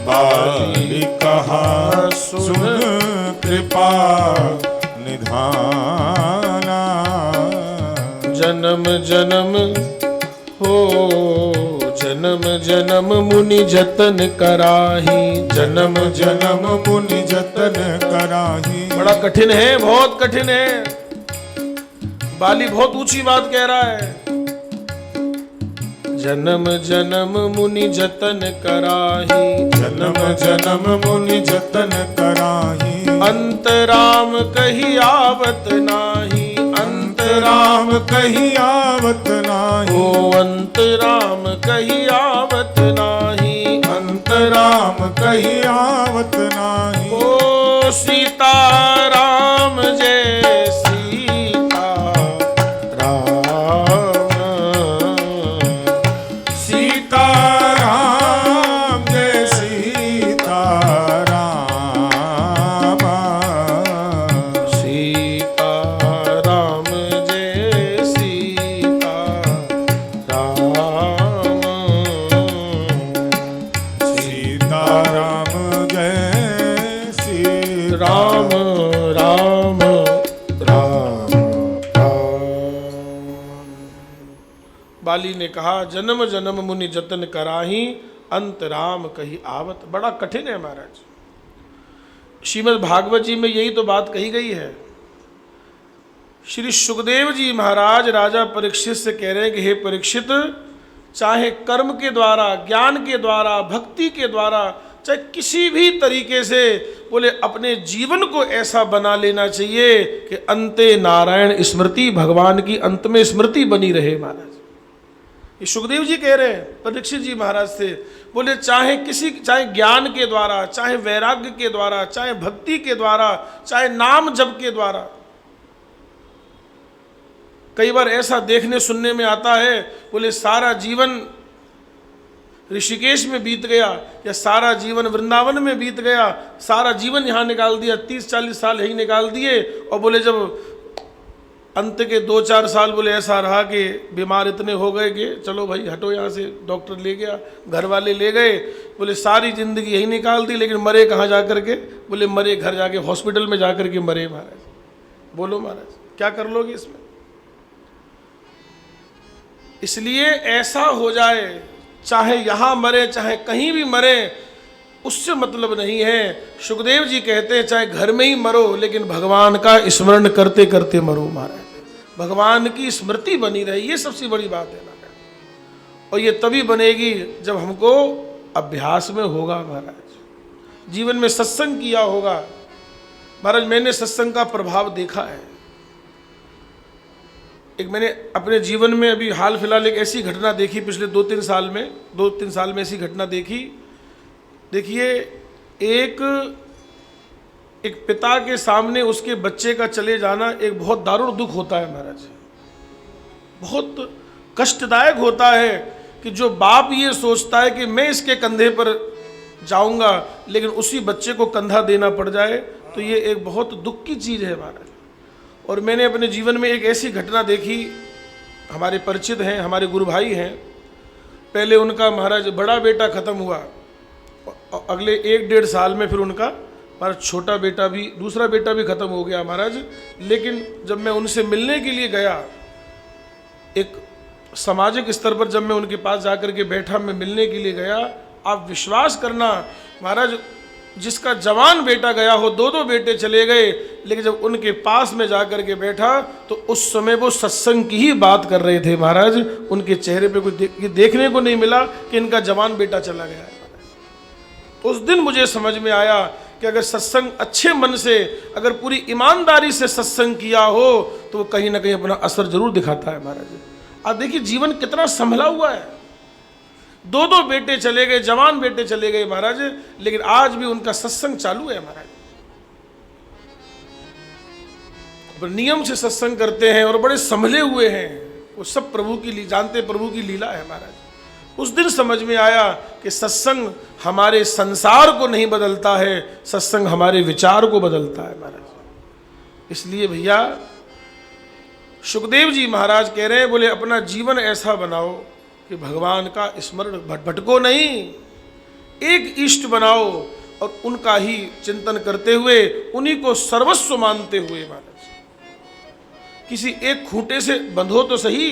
बाली कहा सुन कृपा निधाना। जन्म जन्म हो जन्म जन्म मुनि जतन कराही, जन्म जन्म मुनि जतन कराही। बड़ा कठिन है, बहुत कठिन है। बाली बहुत ऊंची बात कह रहा है। जन्म जन्म मुनि जतन कराही, जन्म जन्म मुनि जतन कराही। अंतराम कही आवत नाही, राम कही आवत नाही। ओ अंतराम कही आवत नाही, अंतराम कही आवत नाही। ओ सीता राम जय सीता राम, सीता राम जय सीता राम। सीता राम जय सीता राम, सीता राम जय श्री राम राम राम राम। बाली ने कहा जन्म जन्म मुनि जतन कराही, अंत राम कही आवत। बड़ा कठिन है महाराज। श्रीमद् भागवत जी में यही तो बात कही गई है। श्री सुखदेव जी महाराज राजा परीक्षित से कह रहे हैं कि हे परीक्षित, चाहे कर्म के द्वारा, ज्ञान के द्वारा, भक्ति के द्वारा, चाहे किसी भी तरीके से, बोले अपने जीवन को ऐसा बना लेना चाहिए कि अंते नारायण स्मृति, भगवान की अंत में स्मृति बनी रहे महाराज। ये सुखदेव जी कह रहे हैं परीक्षित जी महाराज से, बोले चाहे ज्ञान के द्वारा, चाहे वैराग्य के द्वारा, चाहे भक्ति के द्वारा, चाहे नाम जप के द्वारा। कई बार ऐसा देखने सुनने में आता है, बोले सारा जीवन ऋषिकेश में बीत गया या सारा जीवन वृंदावन में बीत गया, सारा जीवन यहाँ निकाल दिया, 30-40 साल यही निकाल दिए, और बोले जब अंत के 2-4 साल बोले ऐसा रहा कि बीमार इतने हो गए कि चलो भाई हटो यहाँ से, डॉक्टर ले गया, घर वाले ले गए, बोले सारी जिंदगी यही निकाल दी, लेकिन मरे कहाँ जा कर के, बोले मरे घर जाके हॉस्पिटल में जा कर के मरे महाराज। बोलो महाराज क्या कर लोगे इसमें। इसलिए ऐसा हो जाए, चाहे यहाँ मरे चाहे कहीं भी मरे, उससे मतलब नहीं है। सुखदेव जी कहते हैं चाहे घर में ही मरो, लेकिन भगवान का स्मरण करते करते मरो महाराज, भगवान की स्मृति बनी रहे, ये सबसे बड़ी बात है महाराज। और ये तभी बनेगी जब हमको अभ्यास में होगा महाराज, जीवन में सत्संग किया होगा महाराज। मैंने सत्संग का प्रभाव देखा है। एक मैंने अपने जीवन में अभी हाल फिलहाल एक ऐसी घटना देखी, पिछले 2-3 साल में ऐसी घटना देखी। देखिए एक पिता के सामने उसके बच्चे का चले जाना एक बहुत दारुण दुख होता है महाराज, बहुत कष्टदायक होता है कि जो बाप ये सोचता है कि मैं इसके कंधे पर जाऊंगा, लेकिन उसी बच्चे को कंधा देना पड़ जाए, तो ये एक बहुत दुख की चीज़ है महाराज। और मैंने अपने जीवन में एक ऐसी घटना देखी, हमारे परिचित हैं, हमारे गुरु भाई हैं, पहले उनका महाराज बड़ा बेटा ख़त्म हुआ, अगले 1-1.5 साल में फिर उनका महाराज छोटा बेटा भी, दूसरा बेटा भी ख़त्म हो गया महाराज। लेकिन जब मैं उनसे मिलने के लिए गया, एक सामाजिक स्तर पर जब मैं उनके पास जाकर के बैठा, मैं मिलने के लिए गया, आप विश्वास करना महाराज, जिसका जवान बेटा गया हो, 2-2 बेटे चले गए, लेकिन जब उनके पास में जाकर के बैठा तो उस समय वो सत्संग की ही बात कर रहे थे महाराज। उनके चेहरे पे कुछ देखने को नहीं मिला कि इनका जवान बेटा चला गया है महाराज। उस दिन मुझे समझ में आया कि अगर सत्संग अच्छे मन से, अगर पूरी ईमानदारी से सत्संग किया हो तो वो कहीं ना कहीं अपना असर जरूर दिखाता है महाराज। आज देखिए जीवन कितना संभला हुआ है। 2 बेटे चले गए, जवान बेटे चले गए महाराज, लेकिन आज भी उनका सत्संग चालू है महाराज। नियम से सत्संग करते हैं और बड़े संभले हुए हैं। वो सब प्रभु की जानते, प्रभु की लीला है महाराज। उस दिन समझ में आया कि सत्संग हमारे संसार को नहीं बदलता है, सत्संग हमारे विचार को बदलता है महाराज। इसलिए भैया सुखदेव जी महाराज कह रहे हैं, बोले अपना जीवन ऐसा बनाओ कि भगवान का स्मरण, भटको नहीं, एक इष्ट बनाओ और उनका ही चिंतन करते हुए, उन्हीं को सर्वस्व मानते हुए महाराज। किसी एक खूंटे से बंधो तो सही,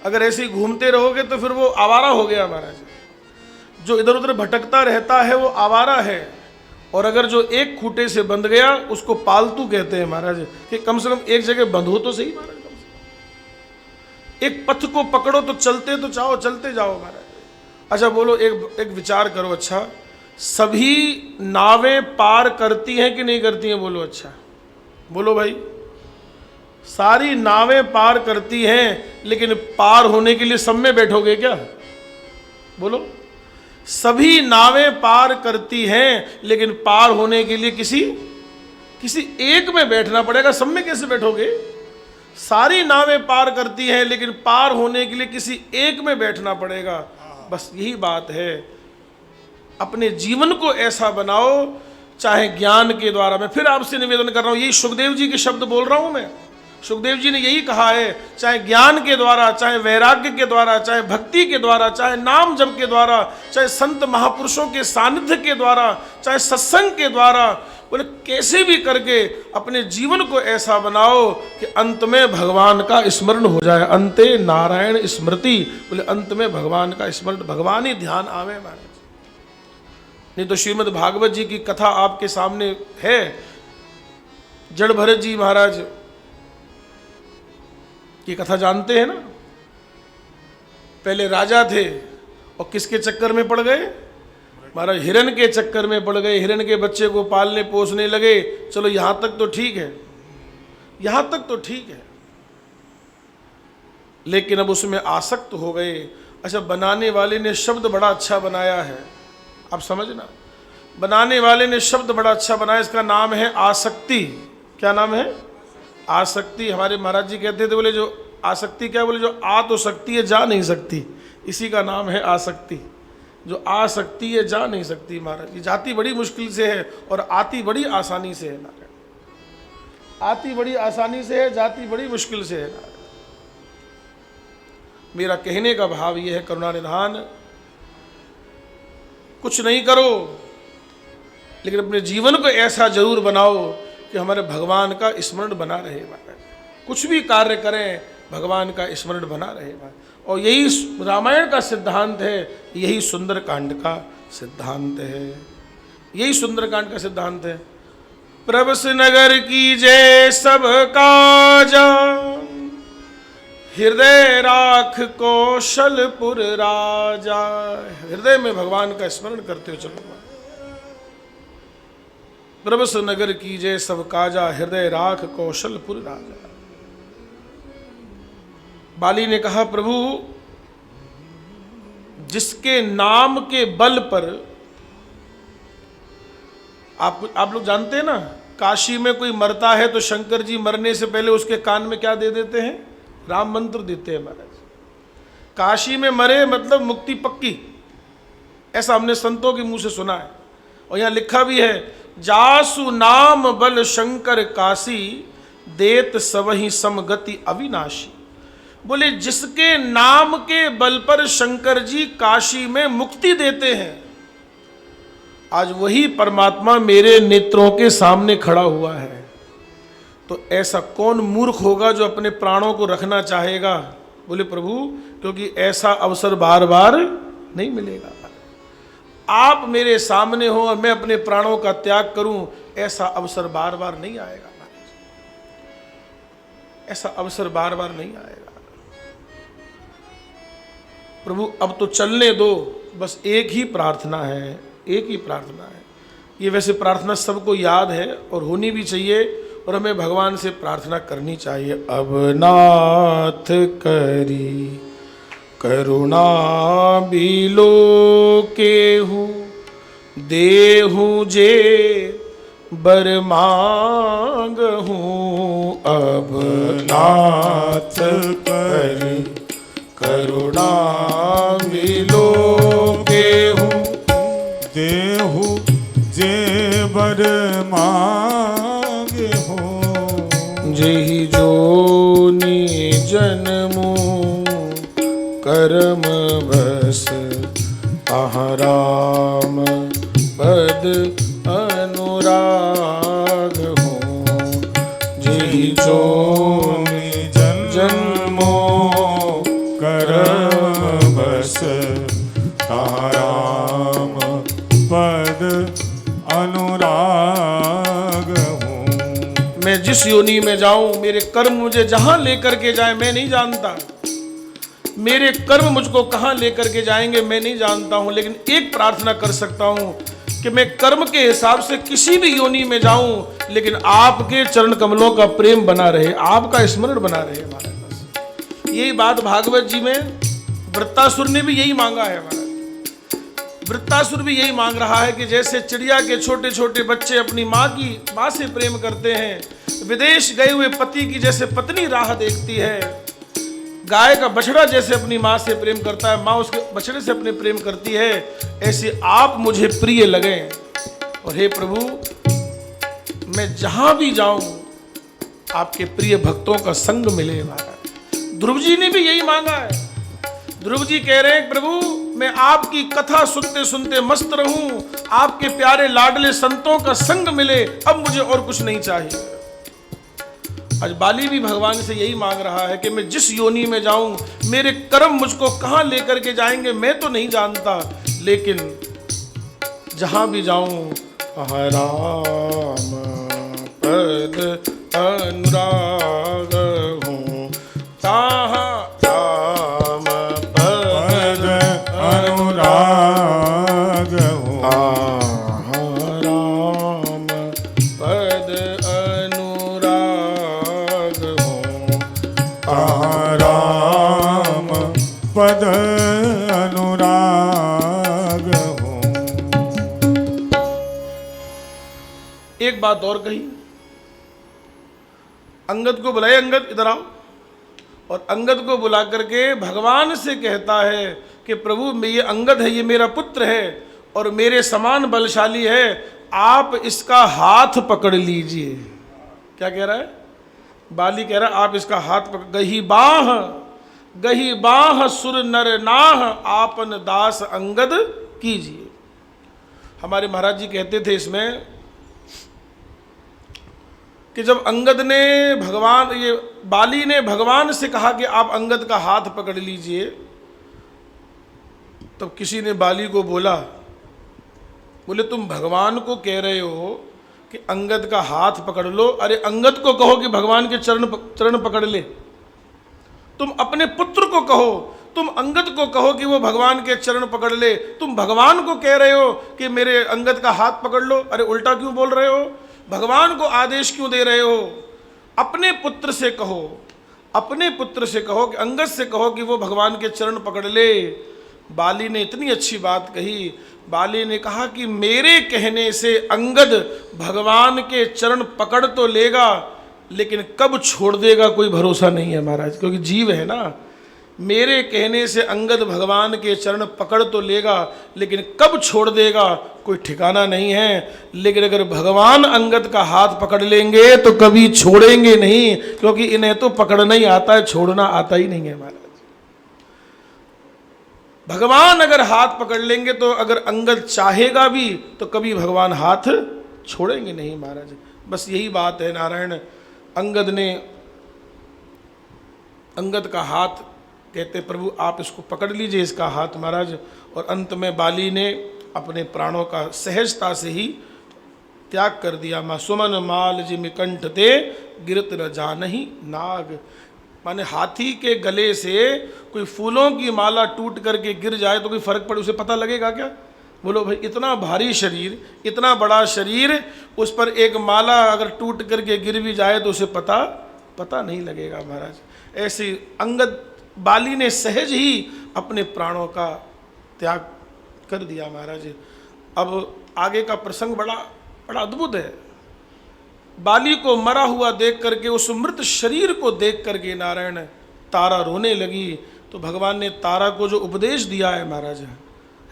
अगर ऐसे ही घूमते रहोगे तो फिर वो आवारा हो गया महाराज। जो इधर उधर भटकता रहता है वो आवारा है, और अगर जो एक खूंटे से बंध गया उसको पालतू कहते हैं महाराज। कि कम से कम एक जगह बंधो तो सही महाराज, एक पथ को पकड़ो तो चलते तो जाओ, चलते जाओ महाराज। अच्छा बोलो, एक विचार करो, अच्छा सभी नावें पार करती हैं कि नहीं करती हैं? बोलो अच्छा, बोलो भाई। सारी नावें पार करती हैं, लेकिन पार होने के लिए सब में बैठोगे क्या? बोलो। सभी नावें पार करती हैं, लेकिन पार होने के लिए किसी एक में बैठना पड़ेगा। सब में कैसे बैठोगे? सारी नावें पार करती हैं, लेकिन पार होने के लिए किसी एक में बैठना पड़ेगा। बस यही बात है। अपने जीवन को ऐसा बनाओ, चाहे ज्ञान के द्वारा। मैं फिर आपसे निवेदन कर रहा हूं, यही सुखदेव जी के शब्द बोल रहा हूं मैं। सुखदेव जी ने यही कहा है, चाहे ज्ञान के द्वारा, चाहे वैराग्य के द्वारा, चाहे भक्ति के द्वारा, चाहे नाम जप के द्वारा, चाहे संत महापुरुषों के सानिध्य के द्वारा, चाहे सत्संग के द्वारा, बोले कैसे भी करके अपने जीवन को ऐसा बनाओ कि अंत में भगवान का स्मरण हो जाए। अंते नारायण स्मृति, बोले अंत में भगवान का स्मरण, भगवान ही ध्यान आवे महाराज। नहीं तो श्रीमद् भागवत जी की कथा आपके सामने है। जड़ भरत जी महाराज की कथा जानते हैं ना। पहले राजा थे और किसके चक्कर में पड़ गए महाराज? हिरण के चक्कर में पड़ गए। हिरण के बच्चे को पालने पोसने लगे। चलो यहां तक तो ठीक है, यहां तक तो ठीक है, लेकिन अब उसमें आसक्त हो गए। अच्छा, बनाने वाले ने शब्द बड़ा अच्छा बनाया है, आप समझना। बनाने वाले ने शब्द बड़ा अच्छा बनाया, इसका नाम है आसक्ति। क्या नाम है? आसक्ति। हमारे महाराज जी कहते थे, बोले जो आसक्ति क्या, बोले जो आ तो सकती है जा नहीं सकती, इसी का नाम है आसक्ति। जो आ सकती है जा नहीं सकती महाराज। ये जाती बड़ी मुश्किल से है और आती बड़ी आसानी से है महाराज। आती बड़ी आसानी से है, जाती बड़ी मुश्किल से है महाराज। मेरा कहने का भाव ये है, करुणा निधान, कुछ नहीं करो, लेकिन अपने जीवन को ऐसा जरूर बनाओ कि हमारे भगवान का स्मरण बना रहे महाराज। कुछ भी कार्य करें, भगवान का स्मरण बना रहे महाराज। और यही रामायण का सिद्धांत है, यही सुंदर कांड का सिद्धांत है, यही सुंदर कांड का सिद्धांत है। प्रभस नगर की जय सब काजा, हृदय राख कौशलपुर राजा। हृदय में भगवान का स्मरण करते हो चलो। प्रभस नगर की जय सब काजा, हृदय राख कौशलपुर राजा। बाली ने कहा, प्रभु जिसके नाम के बल पर, आप लोग जानते हैं ना, काशी में कोई मरता है तो शंकर जी मरने से पहले उसके कान में क्या दे देते हैं? राम मंत्र देते हैं महाराज। काशी में मरे मतलब मुक्ति पक्की, ऐसा हमने संतों के मुंह से सुना है। और यहां लिखा भी है, जासु नाम बल शंकर काशी, देत सबहि समगति अविनाशी। बोले जिसके नाम के बल पर शंकर जी काशी में मुक्ति देते हैं, आज वही परमात्मा मेरे नेत्रों के सामने खड़ा हुआ है। तो ऐसा कौन मूर्ख होगा जो अपने प्राणों को रखना चाहेगा? बोले प्रभु, क्योंकि ऐसा अवसर बार बार नहीं मिलेगा। आप मेरे सामने हो और मैं अपने प्राणों का त्याग करूं, ऐसा अवसर बार बार नहीं आएगा। ऐसा अवसर बार बार नहीं आएगा। प्रभु अब तो चलने दो, बस एक ही प्रार्थना है, एक ही प्रार्थना है। ये वैसे प्रार्थना सबको याद है और होनी भी चाहिए और हमें भगवान से प्रार्थना करनी चाहिए। अब नाथ करी करुणा बिलो केहू देहू जे बर मांग हूँ। अब नाथ करी करुणा बिलो केहू देहु जे बर मांगे हो। जेहि जोनि जन्मू कर्म बस आहाराम पद अनुराग हो। जेहि जोनि जन्मो कर्म बस ताराम पद अनुराग हूँ। मैं जिस योनि में जाऊं, मेरे कर्म मुझे जहां लेकर के जाए मैं नहीं जानता। मेरे कर्म मुझको कहां लेकर के जाएंगे मैं नहीं जानता हूं, लेकिन एक प्रार्थना कर सकता हूं कि मैं कर्म के हिसाब से किसी भी योनि में जाऊं, लेकिन आपके चरण कमलों का प्रेम बना रहे, आपका स्मरण बना रहे हमारे पास। यही बात भागवत जी में वृत्तासुर ने भी यही मांगा है। हमारा वृत्तासुर भी यही मांग रहा है कि जैसे चिड़िया के छोटे छोटे बच्चे अपनी माँ से प्रेम करते हैं, विदेश गए हुए पति की जैसे पत्नी राह देखती है, गाय का बछड़ा जैसे अपनी माँ से प्रेम करता है, माँ उसके बछड़े से अपने प्रेम करती है, ऐसे आप मुझे प्रिय लगे। और हे प्रभु, मैं जहां भी जाऊं आपके प्रिय भक्तों का संग मिले। महाराज ध्रुव जी ने भी यही मांगा है। ध्रुव जी कह रहे हैं प्रभु, मैं आपकी कथा सुनते सुनते मस्त रहूं, आपके प्यारे लाडले संतों का संग मिले, अब मुझे और कुछ नहीं चाहिए। आज बाली भी भगवान से यही मांग रहा है कि मैं जिस योनि में जाऊं, मेरे कर्म मुझको कहां लेकर के जाएंगे मैं तो नहीं जानता, लेकिन जहां भी जाऊं राम पद अनुराग हूं। ताहा राम पद अनुराग हूँ। राम पद अनुराग हूं। राम पद अनुराग हूँ। एक बात और कही, अंगद को बुलाए, अंगद इधर आओ। और अंगद को बुला करके भगवान से कहता है कि प्रभु, मैं ये अंगद है, ये मेरा पुत्र है और मेरे समान बलशाली है, आप इसका हाथ पकड़ लीजिए। क्या कह रहा है बाली? कह रहा है आप इसका हाथ पकड़। गही बाह सुर नर नाह, आपन दास अंगद कीजिए। हमारे महाराज जी कहते थे इसमें कि जब अंगद ने बाली ने भगवान से कहा कि आप अंगद का हाथ पकड़ लीजिए, तब किसी ने बाली को बोला, बोले तुम भगवान को कह रहे हो कि अंगद का हाथ पकड़ लो, अरे अंगद को कहो कि भगवान के चरण पकड़ ले। तुम अपने पुत्र को कहो, तुम अंगद को कहो कि वो भगवान के चरण पकड़ ले। तुम भगवान को कह रहे हो कि मेरे अंगद का हाथ पकड़ लो, अरे उल्टा क्यों बोल रहे हो? भगवान को आदेश क्यों दे रहे हो? अपने पुत्र से कहो, अपने पुत्र से कहो कि अंगद से कहो कि वो भगवान के चरण पकड़ ले। बाली ने इतनी अच्छी बात कही। बाली ने कहा कि मेरे कहने से अंगद भगवान के चरण पकड़ तो लेगा, लेकिन कब छोड़ देगा कोई भरोसा नहीं है महाराज, क्योंकि जीव है ना। मेरे कहने से अंगद भगवान के चरण पकड़ तो लेगा, लेकिन कब छोड़ देगा कोई ठिकाना नहीं है। लेकिन अगर भगवान अंगद का हाथ पकड़ लेंगे तो कभी छोड़ेंगे नहीं, क्योंकि इन्हें तो पकड़ना ही आता है, छोड़ना आता ही नहीं है महाराज। भगवान अगर हाथ पकड़ लेंगे तो अगर अंगद चाहेगा भी तो कभी भगवान हाथ छोड़ेंगे नहीं महाराज। बस यही बात है नारायण। अंगद ने अंगद का हाथ कहते प्रभु आप इसको पकड़ लीजिए, इसका हाथ महाराज। और अंत में बाली ने अपने प्राणों का सहजता से ही त्याग कर दिया। माँ सुमन माल जिमि कंठ ते गिरत न जानहि नाग। माने हाथी के गले से कोई फूलों की माला टूट करके गिर जाए तो कोई फर्क पड़े, उसे पता लगेगा क्या? बोलो भाई, इतना भारी शरीर, इतना बड़ा शरीर, उस पर एक माला अगर टूट करके गिर भी जाए तो उसे पता नहीं लगेगा महाराज। ऐसे अंगद बाली ने सहज ही अपने प्राणों का त्याग कर दिया महाराज। अब आगे का प्रसंग बड़ा अद्भुत है। बाली को मरा हुआ देख करके, उस मृत शरीर को देख करके नारायण तारा रोने लगी। तो भगवान ने तारा को जो उपदेश दिया है महाराज,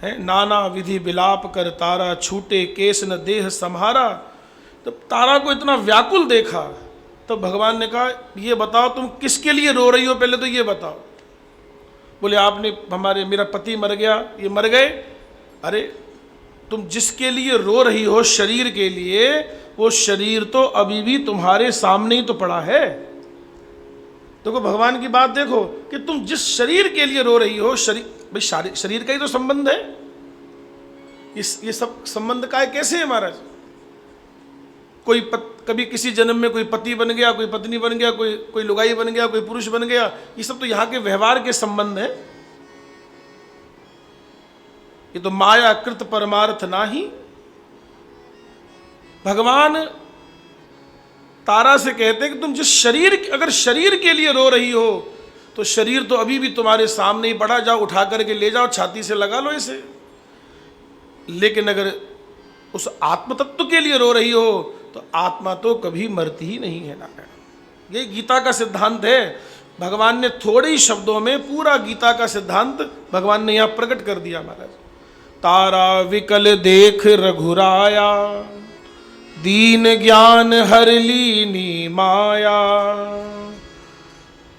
है नाना विधि विलाप कर तारा, छूटे केस न देह सम्हारा। तो तारा को इतना व्याकुल देखा तो भगवान ने कहा, ये बताओ तुम किसके लिए रो रही हो, पहले तो ये बताओ। बोले आपने मेरा पति मर गया, ये मर गए। अरे तुम जिसके लिए रो रही हो, शरीर के लिए, वो शरीर तो अभी भी तुम्हारे सामने ही तो पड़ा है। देखो भगवान की बात देखो कि तुम जिस शरीर के लिए रो रही हो, शरीर का ही तो संबंध है। ये सब संबंध का है कैसे है महाराज? कभी किसी जन्म में कोई पति बन गया, कोई पत्नी बन गया, कोई लुगाई बन गया, कोई पुरुष बन गया। ये सब तो यहाँ के व्यवहार के संबंध है। ये तो माया कृत परमार्थ नाही। भगवान तारा से कहते हैं कि तुम अगर शरीर के लिए रो रही हो तो शरीर तो अभी भी तुम्हारे सामने ही पड़ा, जाओ उठा करके ले जाओ, छाती से लगा लो इसे। लेकिन अगर उस आत्म तत्व के लिए रो रही हो तो आत्मा तो कभी मरती ही नहीं है नारायण। ये गीता का सिद्धांत है। भगवान ने थोड़े ही शब्दों में पूरा गीता का सिद्धांत भगवान ने यहां प्रकट कर दिया महाराज। तारा विकल देख रघुराया, दीन ज्ञान हर लीनी माया।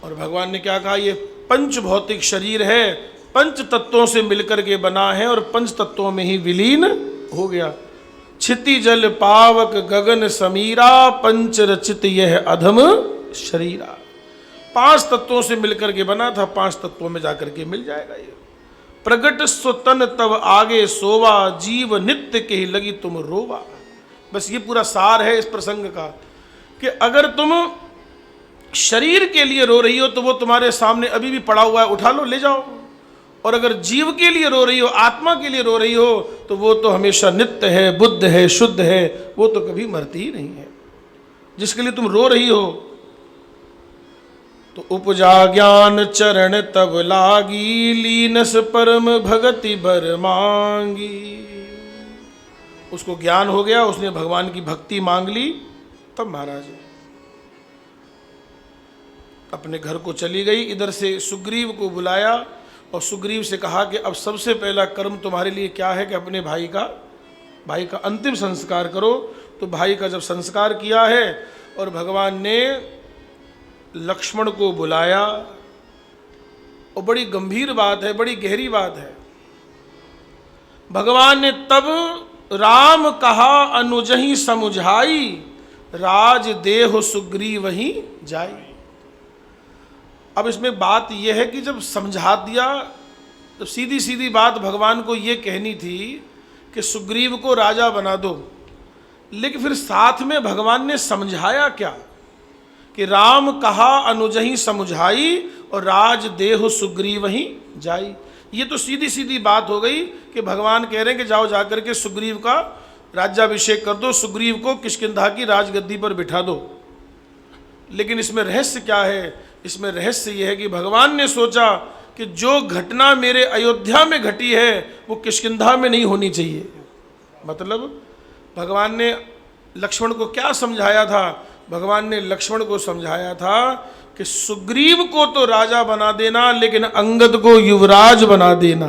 और भगवान ने क्या कहा, ये पंच भौतिक शरीर है, पंच तत्वों से मिलकर के बना है और पंच तत्वों में ही विलीन हो गया। छिति जल पावक गगन समीरा, पंच रचित यह अधम शरीरा। 5 तत्वों से मिलकर के बना था, 5 तत्वों में जाकर के मिल जाएगा ये। प्रगट सुतन तब आगे सोवा, जीव नित्य के ही लगी तुम रोवा। बस ये पूरा सार है इस प्रसंग का कि अगर तुम शरीर के लिए रो रही हो तो वो तुम्हारे सामने अभी भी पड़ा हुआ है, उठा लो ले जाओ। और अगर जीव के लिए रो रही हो, आत्मा के लिए रो रही हो, तो वो तो हमेशा नित्य है, बुद्ध है, शुद्ध है, वो तो कभी मरती ही नहीं है। जिसके लिए तुम रो रही हो तो उपजा ज्ञान चरण तब लागी, लीनस परम भगति बर मांगी। उसको ज्ञान हो गया, उसने भगवान की भक्ति मांग ली। तब महाराज अपने घर को चली गई। इधर से सुग्रीव को बुलाया और सुग्रीव से कहा कि अब सबसे पहला कर्म तुम्हारे लिए क्या है कि अपने भाई का अंतिम संस्कार करो। तो भाई का जब संस्कार किया है और भगवान ने लक्ष्मण को बुलाया, और बड़ी गंभीर बात है, बड़ी गहरी बात है। भगवान ने तब राम कहा अनुजहि समुझाई, राज देह सुग्रीव ही जाई। अब इसमें बात यह है कि जब समझा दिया तो सीधी सीधी बात भगवान को ये कहनी थी कि सुग्रीव को राजा बना दो, लेकिन फिर साथ में भगवान ने समझाया क्या कि राम कहा अनुजहि समुझाई और राज देह सुग्रीव ही जाई। ये तो सीधी सीधी बात हो गई कि भगवान कह रहे हैं कि जाओ जाकर के सुग्रीव का राज्याभिषेक कर दो, सुग्रीव को किष्किंधा की राजगद्दी पर बिठा दो। लेकिन इसमें रहस्य क्या है? इसमें रहस्य यह है कि भगवान ने सोचा कि जो घटना मेरे अयोध्या में घटी है वो किष्किंधा में नहीं होनी चाहिए। मतलब भगवान ने लक्ष्मण को क्या समझाया था? भगवान ने लक्ष्मण को समझाया था कि सुग्रीव को तो राजा बना देना, लेकिन अंगद को युवराज बना देना,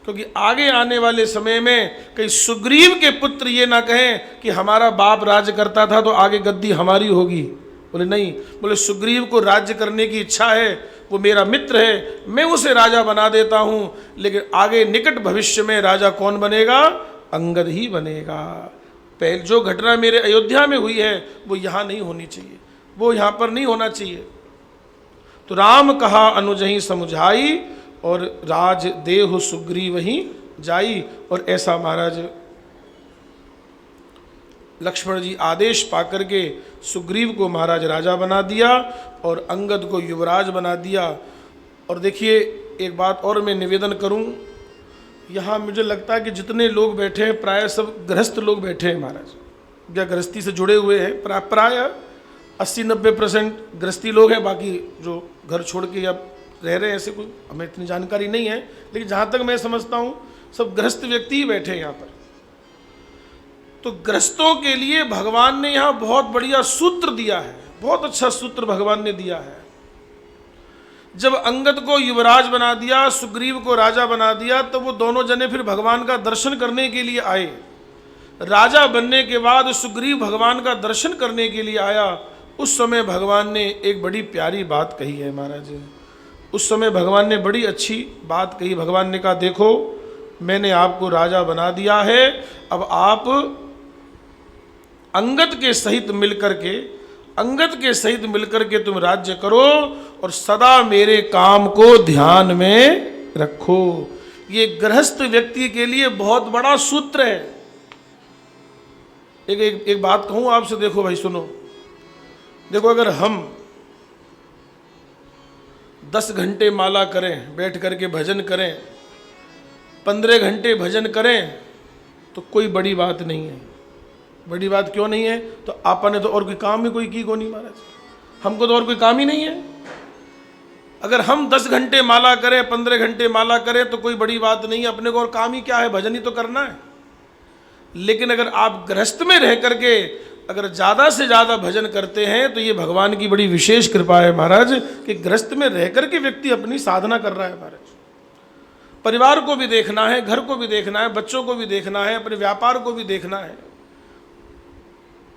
क्योंकि आगे आने वाले समय में कहीं सुग्रीव के पुत्र ये ना कहें कि हमारा बाप राज्य करता था तो आगे गद्दी हमारी होगी। बोले नहीं, बोले सुग्रीव को राज्य करने की इच्छा है, वो मेरा मित्र है, मैं उसे राजा बना देता हूँ, लेकिन आगे निकट भविष्य में राजा कौन बनेगा? अंगद ही बनेगा। पहले जो घटना मेरे अयोध्या में हुई है वो यहाँ नहीं होनी चाहिए, वो यहाँ पर नहीं होना चाहिए। तो राम कहा अनुजहि समुझाई और राज देहु सुग्रीव ही जाई। और ऐसा महाराज लक्ष्मण जी आदेश पाकर के सुग्रीव को महाराज राजा बना दिया और अंगद को युवराज बना दिया। और देखिए एक बात और मैं निवेदन करूं, यहाँ मुझे लगता है कि जितने लोग बैठे हैं प्राय सब गृहस्थ लोग बैठे हैं महाराज, या गृहस्थी से जुड़े हुए हैं। प्राय 80-90% गृहस्थी लोग हैं, बाकी जो घर छोड़ के या रह रहे हैं ऐसे कोई हमें इतनी जानकारी नहीं है, लेकिन जहाँ तक मैं समझता हूँ सब गृहस्थ व्यक्ति ही बैठे हैं यहाँ पर। तो गृहस्थों के लिए भगवान ने यहाँ बहुत बढ़िया सूत्र दिया है, बहुत अच्छा सूत्र भगवान ने दिया है। जब अंगद को युवराज बना दिया, सुग्रीव को राजा बना दिया, तो वो दोनों जने फिर भगवान का दर्शन करने के लिए आए। राजा बनने के बाद सुग्रीव भगवान का दर्शन करने के लिए आया। उस समय भगवान ने एक बड़ी प्यारी बात कही है महाराज। उस समय भगवान ने बड़ी अच्छी बात कही। भगवान ने कहा, देखो मैंने आपको राजा बना दिया है, अब आप अंगद के सहित मिलकर के तुम राज्य करो और सदा मेरे काम को ध्यान में रखो। ये गृहस्थ व्यक्ति के लिए बहुत बड़ा सूत्र है। एक बात कहूं आपसे, देखो भाई सुनो, देखो अगर हम 10 घंटे माला करें, बैठ करके भजन करें, 15 घंटे भजन करें, तो कोई बड़ी बात नहीं है। बड़ी बात क्यों नहीं है? तो आपने तो और कोई काम ही कोई की को नहीं महाराज, हमको तो और कोई काम ही नहीं है। अगर हम 10 घंटे माला करें, 15 घंटे माला करें, तो कोई बड़ी बात नहीं है, अपने को और काम ही क्या है, भजन ही तो करना है। लेकिन अगर आप गृहस्थ में रह करके अगर ज़्यादा से ज़्यादा भजन करते हैं, तो ये भगवान की बड़ी विशेष कृपा है महाराज कि गृहस्थ में रह करके व्यक्ति अपनी साधना कर रहा है महाराज। परिवार को भी देखना है, घर को भी देखना है, बच्चों को भी देखना है, अपने व्यापार को भी देखना है,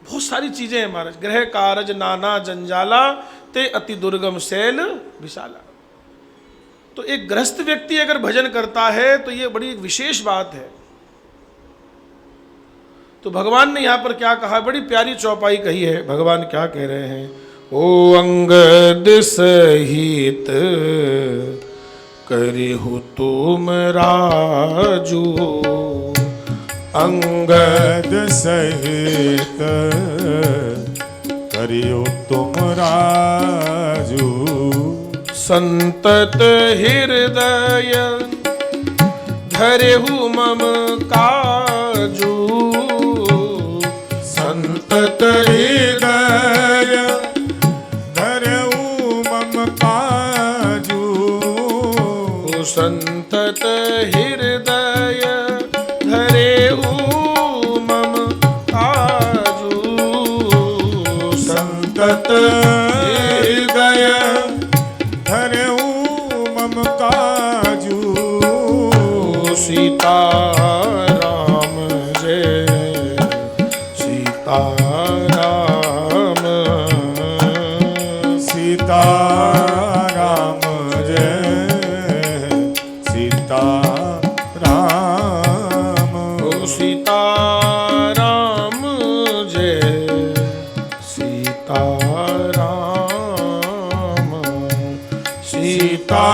बहुत सारी चीजें हैं महाराज। गृह कारज नाना जंजाला ते अति दुर्गम शैल विशाला। तो एक गृहस्थ व्यक्ति अगर भजन करता है तो ये बड़ी एक विशेष बात है। तो भगवान ने यहाँ पर क्या कहा, बड़ी प्यारी चौपाई कही है। भगवान क्या कह रहे हैं, ओ अंगद सहित करिहु तुम राजू, अंगद सहित करियो तुम राजू, संतत हृदय धरेहु मम काजू, संतत हृदय धरेहु मम काजू, संतत हृदय धरेहु मम काजू, संतत हृदय धरेहु मम काजू, सीता राम जय सीता राम, सीता राम जय सीता राम, सीता राम जय सीता राम, सीता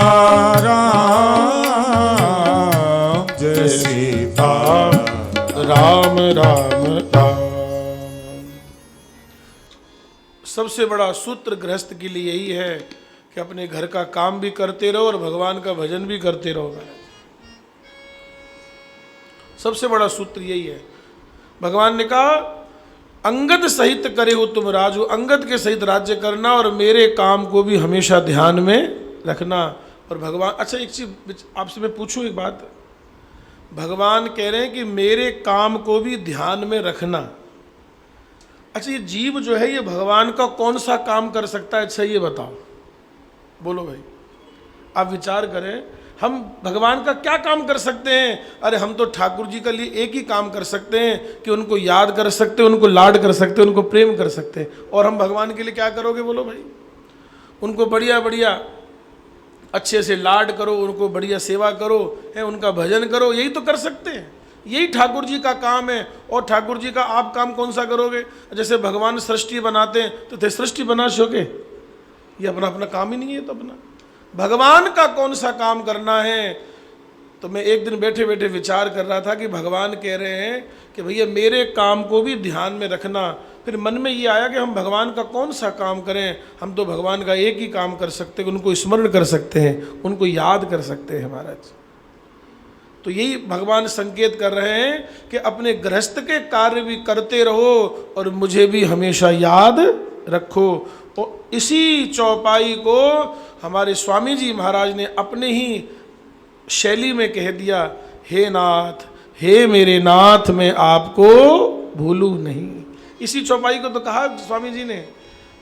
राम जय सीता राम राम राम। सबसे बड़ा सूत्र गृहस्थ के लिए यही है कि अपने घर का काम भी करते रहो और भगवान का भजन भी करते रहो। सबसे बड़ा सूत्र यही है। भगवान ने कहा अंगद सहित करे हो तुम राजू, अंगद के सहित राज्य करना और मेरे काम को भी हमेशा ध्यान में रखना। और भगवान, अच्छा एक चीज आपसे मैं पूछूं एक बात, भगवान कह रहे हैं कि मेरे काम को भी ध्यान में रखना। अच्छा ये जीव जो है ये भगवान का कौन सा काम कर सकता है? अच्छा ये बताओ, बोलो भाई, आप विचार करें, हम भगवान का क्या काम कर सकते हैं? अरे हम तो ठाकुर जी के लिए एक ही काम कर सकते हैं कि उनको याद कर सकते हैं, उनको लाड कर सकते हैं, उनको प्रेम कर सकते हैं। और हम भगवान के लिए क्या करोगे बोलो भाई? उनको बढ़िया बढ़िया अच्छे से लाड करो, उनको बढ़िया सेवा करो, है उनका भजन करो, यही तो कर सकते हैं। यही ठाकुर जी का काम है। और ठाकुर जी का आप काम कौन सा करोगे? जैसे भगवान सृष्टि बनाते हैं तो थे सृष्टि बना सकोगे, ये अपना अपना काम ही नहीं है। तो अपना भगवान का कौन सा काम करना है? तो मैं एक दिन बैठे बैठे विचार कर रहा था कि भगवान कह रहे हैं कि भैया मेरे काम को भी ध्यान में रखना। फिर मन में ये आया कि हम भगवान का कौन सा काम करें? हम तो भगवान का एक ही काम कर सकते हैं, उनको स्मरण कर सकते हैं, उनको याद कर सकते हैं महाराज। तो यही भगवान संकेत कर रहे हैं कि अपने गृहस्थ के कार्य भी करते रहो और मुझे भी हमेशा याद रखो। और इसी चौपाई को हमारे स्वामी जी महाराज ने अपने ही शैली में कह दिया, हे नाथ, हे मेरे नाथ, मैं आपको भूलूं नहीं। इसी चौपाई को तो कहा स्वामी जी ने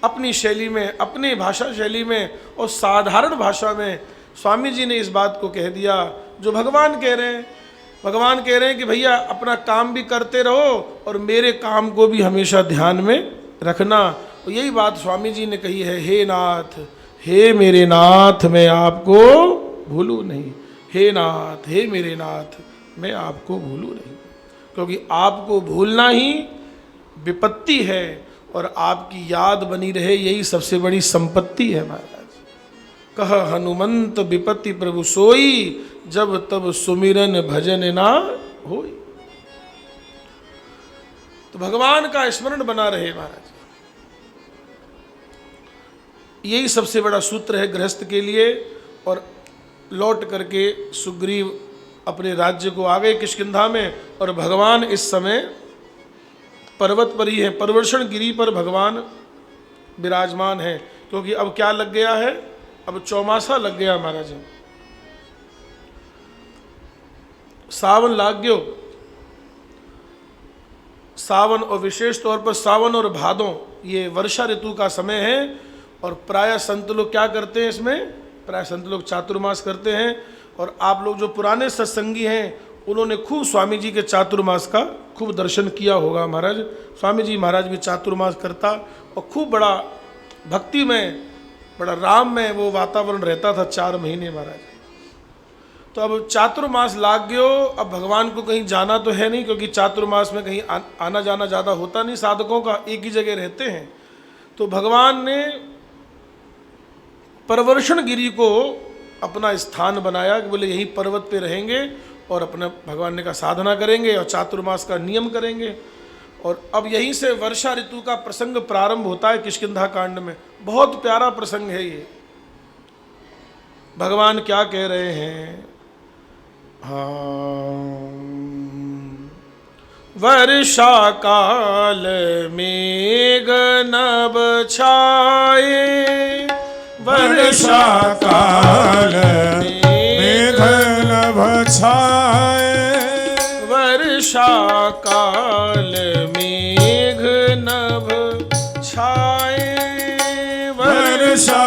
अपनी शैली में, अपनी भाषा शैली में और साधारण भाषा में स्वामी जी ने इस बात को कह दिया जो भगवान कह रहे हैं। भगवान कह रहे हैं कि भैया अपना काम भी करते रहो और मेरे काम को भी हमेशा ध्यान में रखना। और यही बात स्वामी जी ने कही है, हे नाथ, हे मेरे नाथ, मैं आपको भूलूं नहीं। हे नाथ, हे मेरे नाथ, मैं आपको भूलूं नहीं। क्योंकि आपको भूलना ही विपत्ति है और आपकी याद बनी रहे यही सबसे बड़ी संपत्ति है महाराज। कह हनुमंत विपत्ति प्रभु सोई, जब तब सुमिरन भजन ना होई। तो भगवान का स्मरण बना रहे महाराज, यही सबसे बड़ा सूत्र है गृहस्थ के लिए। और लौट करके सुग्रीव अपने राज्य को आ गए किष्किंधा में, और भगवान इस समय पर्वत पर ही है, पर्वतन गिरी पर भगवान विराजमान है। क्योंकि अब क्या लग गया है, अब चौमासा लग गया महाराज, सावन लाग गयो। सावन और विशेष तौर पर सावन और भादों ये वर्षा ऋतु का समय है। और प्राय संत लोग क्या करते हैं इसमें, प्राय संत लोग चातुर्मास करते हैं। और आप लोग जो पुराने सत्संगी हैं उन्होंने खूब स्वामी जी के चातुर्मास का खूब दर्शन किया होगा महाराज। स्वामी जी महाराज भी चातुर्मास करता और खूब बड़ा भक्ति में, बड़ा राम में वो वातावरण रहता था 4 महीने महाराज। तो अब चातुर्मास लाग गयो, अब भगवान को कहीं जाना तो है नहीं, क्योंकि चातुर्मास में कहीं आना जाना ज़्यादा होता नहीं साधकों का, एक ही जगह रहते हैं। तो भगवान ने पर्वतन गिरी को अपना स्थान बनाया कि बोले यहीं पर्वत पे रहेंगे और अपना भगवान ने का साधना करेंगे और चातुर्मास का नियम करेंगे। और अब यहीं से वर्षा ऋतु का प्रसंग प्रारंभ होता है किष्किंधा कांड में। बहुत प्यारा प्रसंग है ये। भगवान क्या कह रहे हैं, हाँ, वर्षा काल मेघ नभ छाए, वर्षा काल मेघ नभ छाए, वर्षा काल मेघ नभ छाए, वर्षा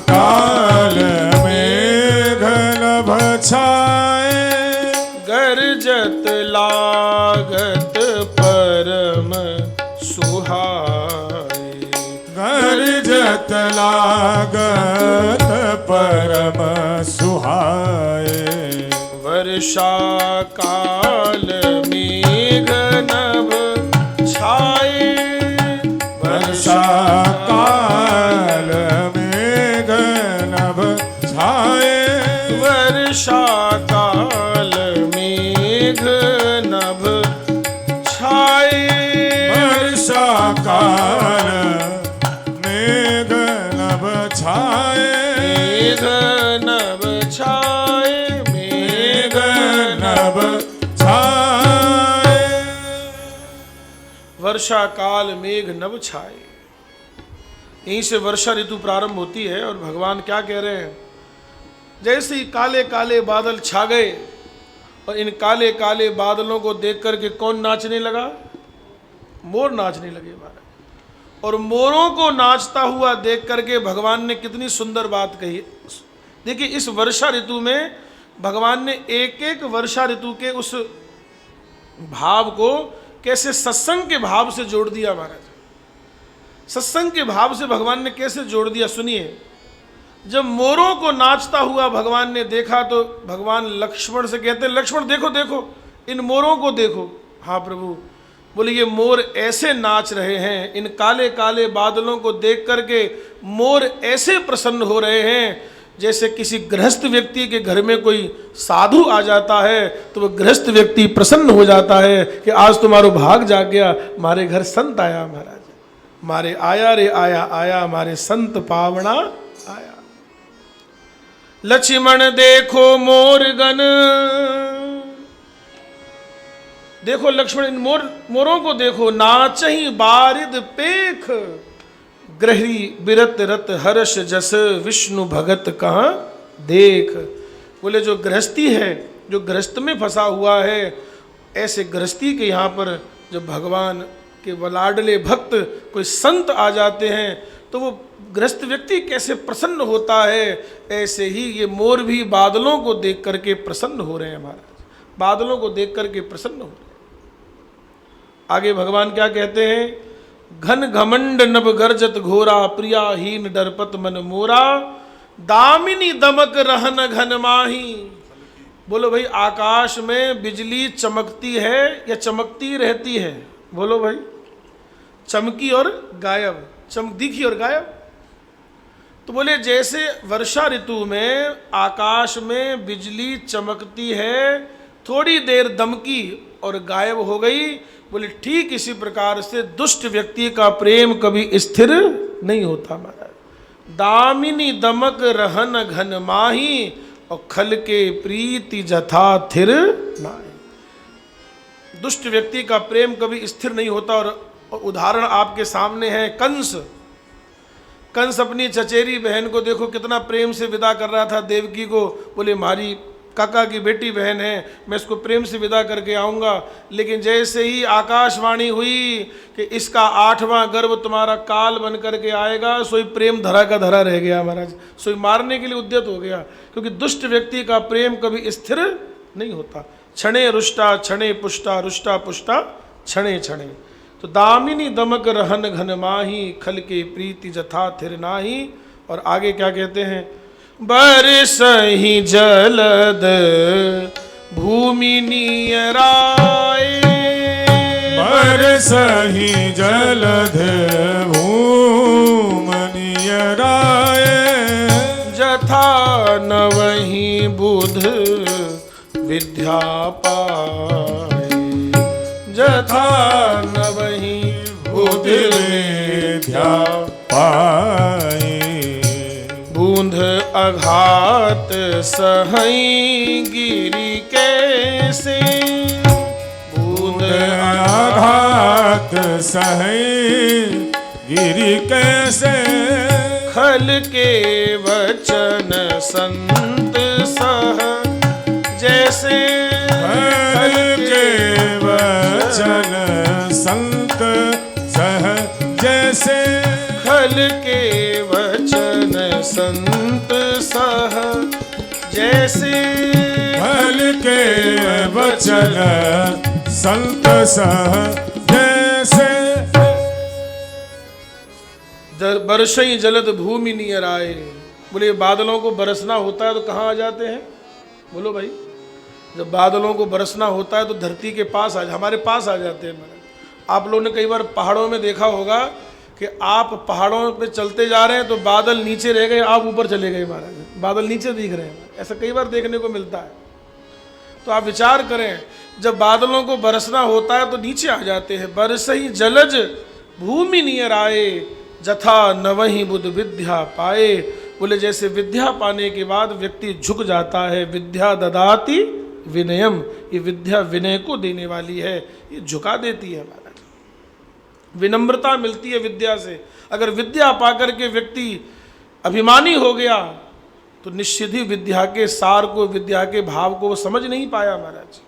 काल मेघ नभ छाए, गरजत लागत परम सुहाए, गरजत लागत परम सुहाए, वर्षा काल मेघ नभ छाए, वर्षा काल मेघ नभ छाए, वर्षा काल मेघ नभ छाए, वर्षा काल मेघ नभ छाए, मेघ नभ छाए, मेघ नभ छाए। वर्षा काल मेघ नभ छाए। यहीं से वर्षा ऋतु प्रारंभ होती है। और भगवान क्या कह रहे हैं, जैसे ही काले काले बादल छा गए और इन काले काले बादलों को देख करके कौन नाचने लगा, मोर नाचने लगे महाराज। और मोरों को नाचता हुआ देख करके भगवान ने कितनी सुंदर बात कही। देखिए इस वर्षा ऋतु में भगवान ने एक एक वर्षा ऋतु के उस भाव को कैसे सत्संग के भाव से जोड़ दिया महाराज। सत्संग के भाव से भगवान ने कैसे जोड़ दिया सुनिए। जब मोरों को नाचता हुआ भगवान ने देखा तो भगवान लक्ष्मण से कहते हैं, लक्ष्मण देखो देखो इन मोरों को देखो। हाँ प्रभु। बोले ये मोर ऐसे नाच रहे हैं, इन काले काले बादलों को देख करके मोर ऐसे प्रसन्न हो रहे हैं जैसे किसी गृहस्थ व्यक्ति के घर में कोई साधु आ जाता है तो वह गृहस्थ व्यक्ति प्रसन्न हो जाता है कि आज तुम्हारो भाग जाग गया, मारे घर संत आया महाराज, मारे आया रे आया आया, मारे संत पावना आया। लक्ष्मण देखो मोर गन, देखो लक्ष्मण, इन मोरों को देखो, नाचही बारिद पेख, ग्रही बिरत रत हर्ष जस, विष्णु भगत कहाँ देख। बोले जो गृहस्थी है, जो गृहस्थ में फंसा हुआ है, ऐसे गृहस्थी के यहाँ पर जब भगवान के वलाडले भक्त कोई संत आ जाते हैं तो वो गृहस्थ व्यक्ति कैसे प्रसन्न होता है, ऐसे ही ये मोर भी बादलों को देख करके प्रसन्न हो रहे हैं महाराज, बादलों को देख करके प्रसन्न हो रहे हैं। आगे भगवान क्या कहते हैं, घन घमंड नभ गर्जत घोरा, प्रियाहीन डरपत मन मोरा, दामिनी दमक रहन घन माही। बोलो भाई, आकाश में बिजली चमकती है या चमकती रहती है? बोलो भाई, चमकी और गायब, चमक दिखी और गायब। तो बोले जैसे वर्षा ऋतु में आकाश में बिजली चमकती है, थोड़ी देर दमकी और गायब हो गई, बोले ठीक इसी प्रकार से दुष्ट व्यक्ति का प्रेम कभी स्थिर नहीं होता महाराज। दामिनी दमक रहन घन माही, और खल के प्रीति जथा थिर नाहि। दुष्ट व्यक्ति का प्रेम कभी स्थिर नहीं होता। और उदाहरण आपके सामने है कंस। कंस अपनी चचेरी बहन को देखो कितना प्रेम से विदा कर रहा था देवकी को, बोले हमारी काका की बेटी बहन है, मैं इसको प्रेम से विदा करके आऊँगा। लेकिन जैसे ही आकाशवाणी हुई कि इसका 8वां गर्भ तुम्हारा काल बन करके आएगा, सोई प्रेम धरा का धरा रह गया महाराज, सोई मारने के लिए उद्यत हो गया। क्योंकि दुष्ट व्यक्ति का प्रेम कभी स्थिर नहीं होता। क्षणे रुष्टा क्षणे पुष्टा, रुष्टा पुष्टा क्षणे क्षणे। तो दामिनी दमक रहन घन माही, खल के प्रीति जथा थिर नाही। और आगे क्या कहते हैं, बरसहि जलद भूमि नियराए, बरसहि जलद भूमि नियराए, जथा नवहि बुध विद्या पाए, जथा नवहि बुध विद्या पाए। बूंद आघात सहई गिरी कैसे, बूंद आघात सहई गिरी कैसे, खल के वचन संत सह जैसे, खल के वचन संत सह जैसे, खल के वचन संत सह जैसे, खल के वचन संत सह जैसे। बरसई जलद भूमि नियर आए। बोले बादलों को बरसना होता है तो कहाँ आ जाते हैं? बोलो भाई, जब बादलों को बरसना होता है तो धरती के पास हमारे पास आ जाते हैं महाराज। आप लोगों ने कई बार पहाड़ों में देखा होगा कि आप पहाड़ों पे चलते जा रहे हैं तो बादल नीचे रह गए, आप ऊपर चले गए महाराज, बादल नीचे दिख रहे हैं। ऐसा कई बार देखने को मिलता है। तो आप विचार करें, जब बादलों को बरसना होता है तो नीचे आ जाते हैं। बरसई जलज भूमि नियर आए, जथा नवहि बुध विद्या पाए। बोले जैसे विद्या पाने के बाद व्यक्ति झुक जाता है। विद्या ददाति विनयम, ये विद्या विनय को देने वाली है, ये झुका देती है महाराज। विनम्रता मिलती है विद्या से। अगर विद्या पाकर के व्यक्ति अभिमानी हो गया तो निश्चित ही विद्या के सार को, विद्या के भाव को वो समझ नहीं पाया महाराज।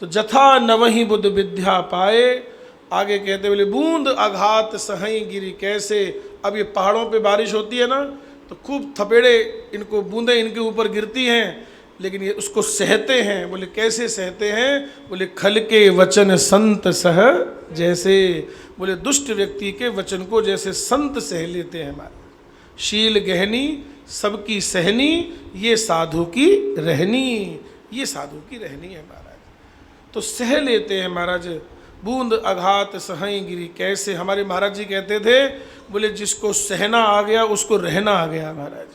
तो जथा नवहि बुध विद्या पाए। आगे कहते बोले बूंद आघात सहई गिरी कैसे। अब ये पहाड़ों पे बारिश होती है ना तो खूब थपेड़े इनको बूंदें इनके ऊपर गिरती हैं, लेकिन ये उसको सहते हैं। बोले कैसे सहते हैं? बोले खल के वचन संत सह जैसे। बोले दुष्ट व्यक्ति के वचन को जैसे संत सह लेते हैं हमारे। शील गहनी सबकी सहनी, ये साधु की रहनी, ये साधु की रहनी है महाराज। तो सह लेते हैं महाराज। बूंद आघात सहई गिरी कैसे। हमारे महाराज जी कहते थे, बोले जिसको सहना आ गया उसको रहना आ गया महाराज।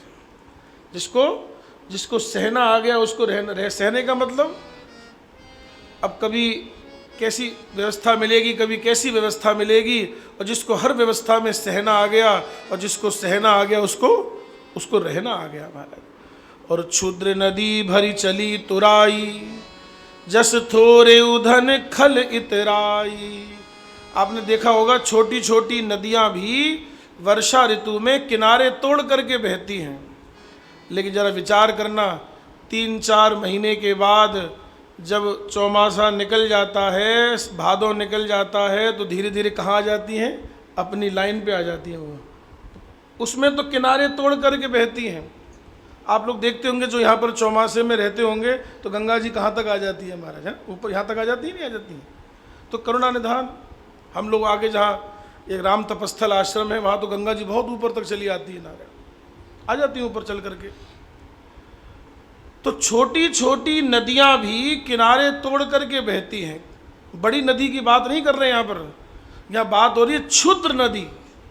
जिसको सहना आ गया उसको रहना। सहने का मतलब अब कभी कैसी व्यवस्था मिलेगी, कभी कैसी व्यवस्था मिलेगी, और जिसको हर व्यवस्था में सहना आ गया और जिसको सहना आ गया उसको रहना आ गया महाराज। और क्षुद्र नदी भरी चली तुराई, जस थोरे उधन खल इतराई। आपने देखा होगा छोटी छोटी नदियां भी वर्षा ऋतु में किनारे तोड़ करके बहती हैं, लेकिन जरा विचार करना 3-4 महीने के बाद जब चौमासा निकल जाता है, भादों निकल जाता है, तो धीरे धीरे कहाँ आ जाती हैं? अपनी लाइन पे आ जाती हैं। वो उसमें तो किनारे तोड़ करके बहती हैं। आप लोग देखते होंगे जो यहाँ पर चौमासे में रहते होंगे तो गंगा जी कहाँ तक आ जाती है महाराज? है ऊपर, यहाँ तक आ जाती है, नहीं आ जाती है? तो करुणा निधान हम लोग आगे जहाँ एक राम तपस्थल आश्रम है वहाँ तो गंगा जी बहुत ऊपर तक चली आती है, नारायण आ जाती है ऊपर चल करके। तो छोटी छोटी नदियाँ भी किनारे तोड़ करके बहती हैं। बड़ी नदी की बात नहीं कर रहे हैं यहाँ पर, यहाँ बात हो रही है क्षुद्र नदी।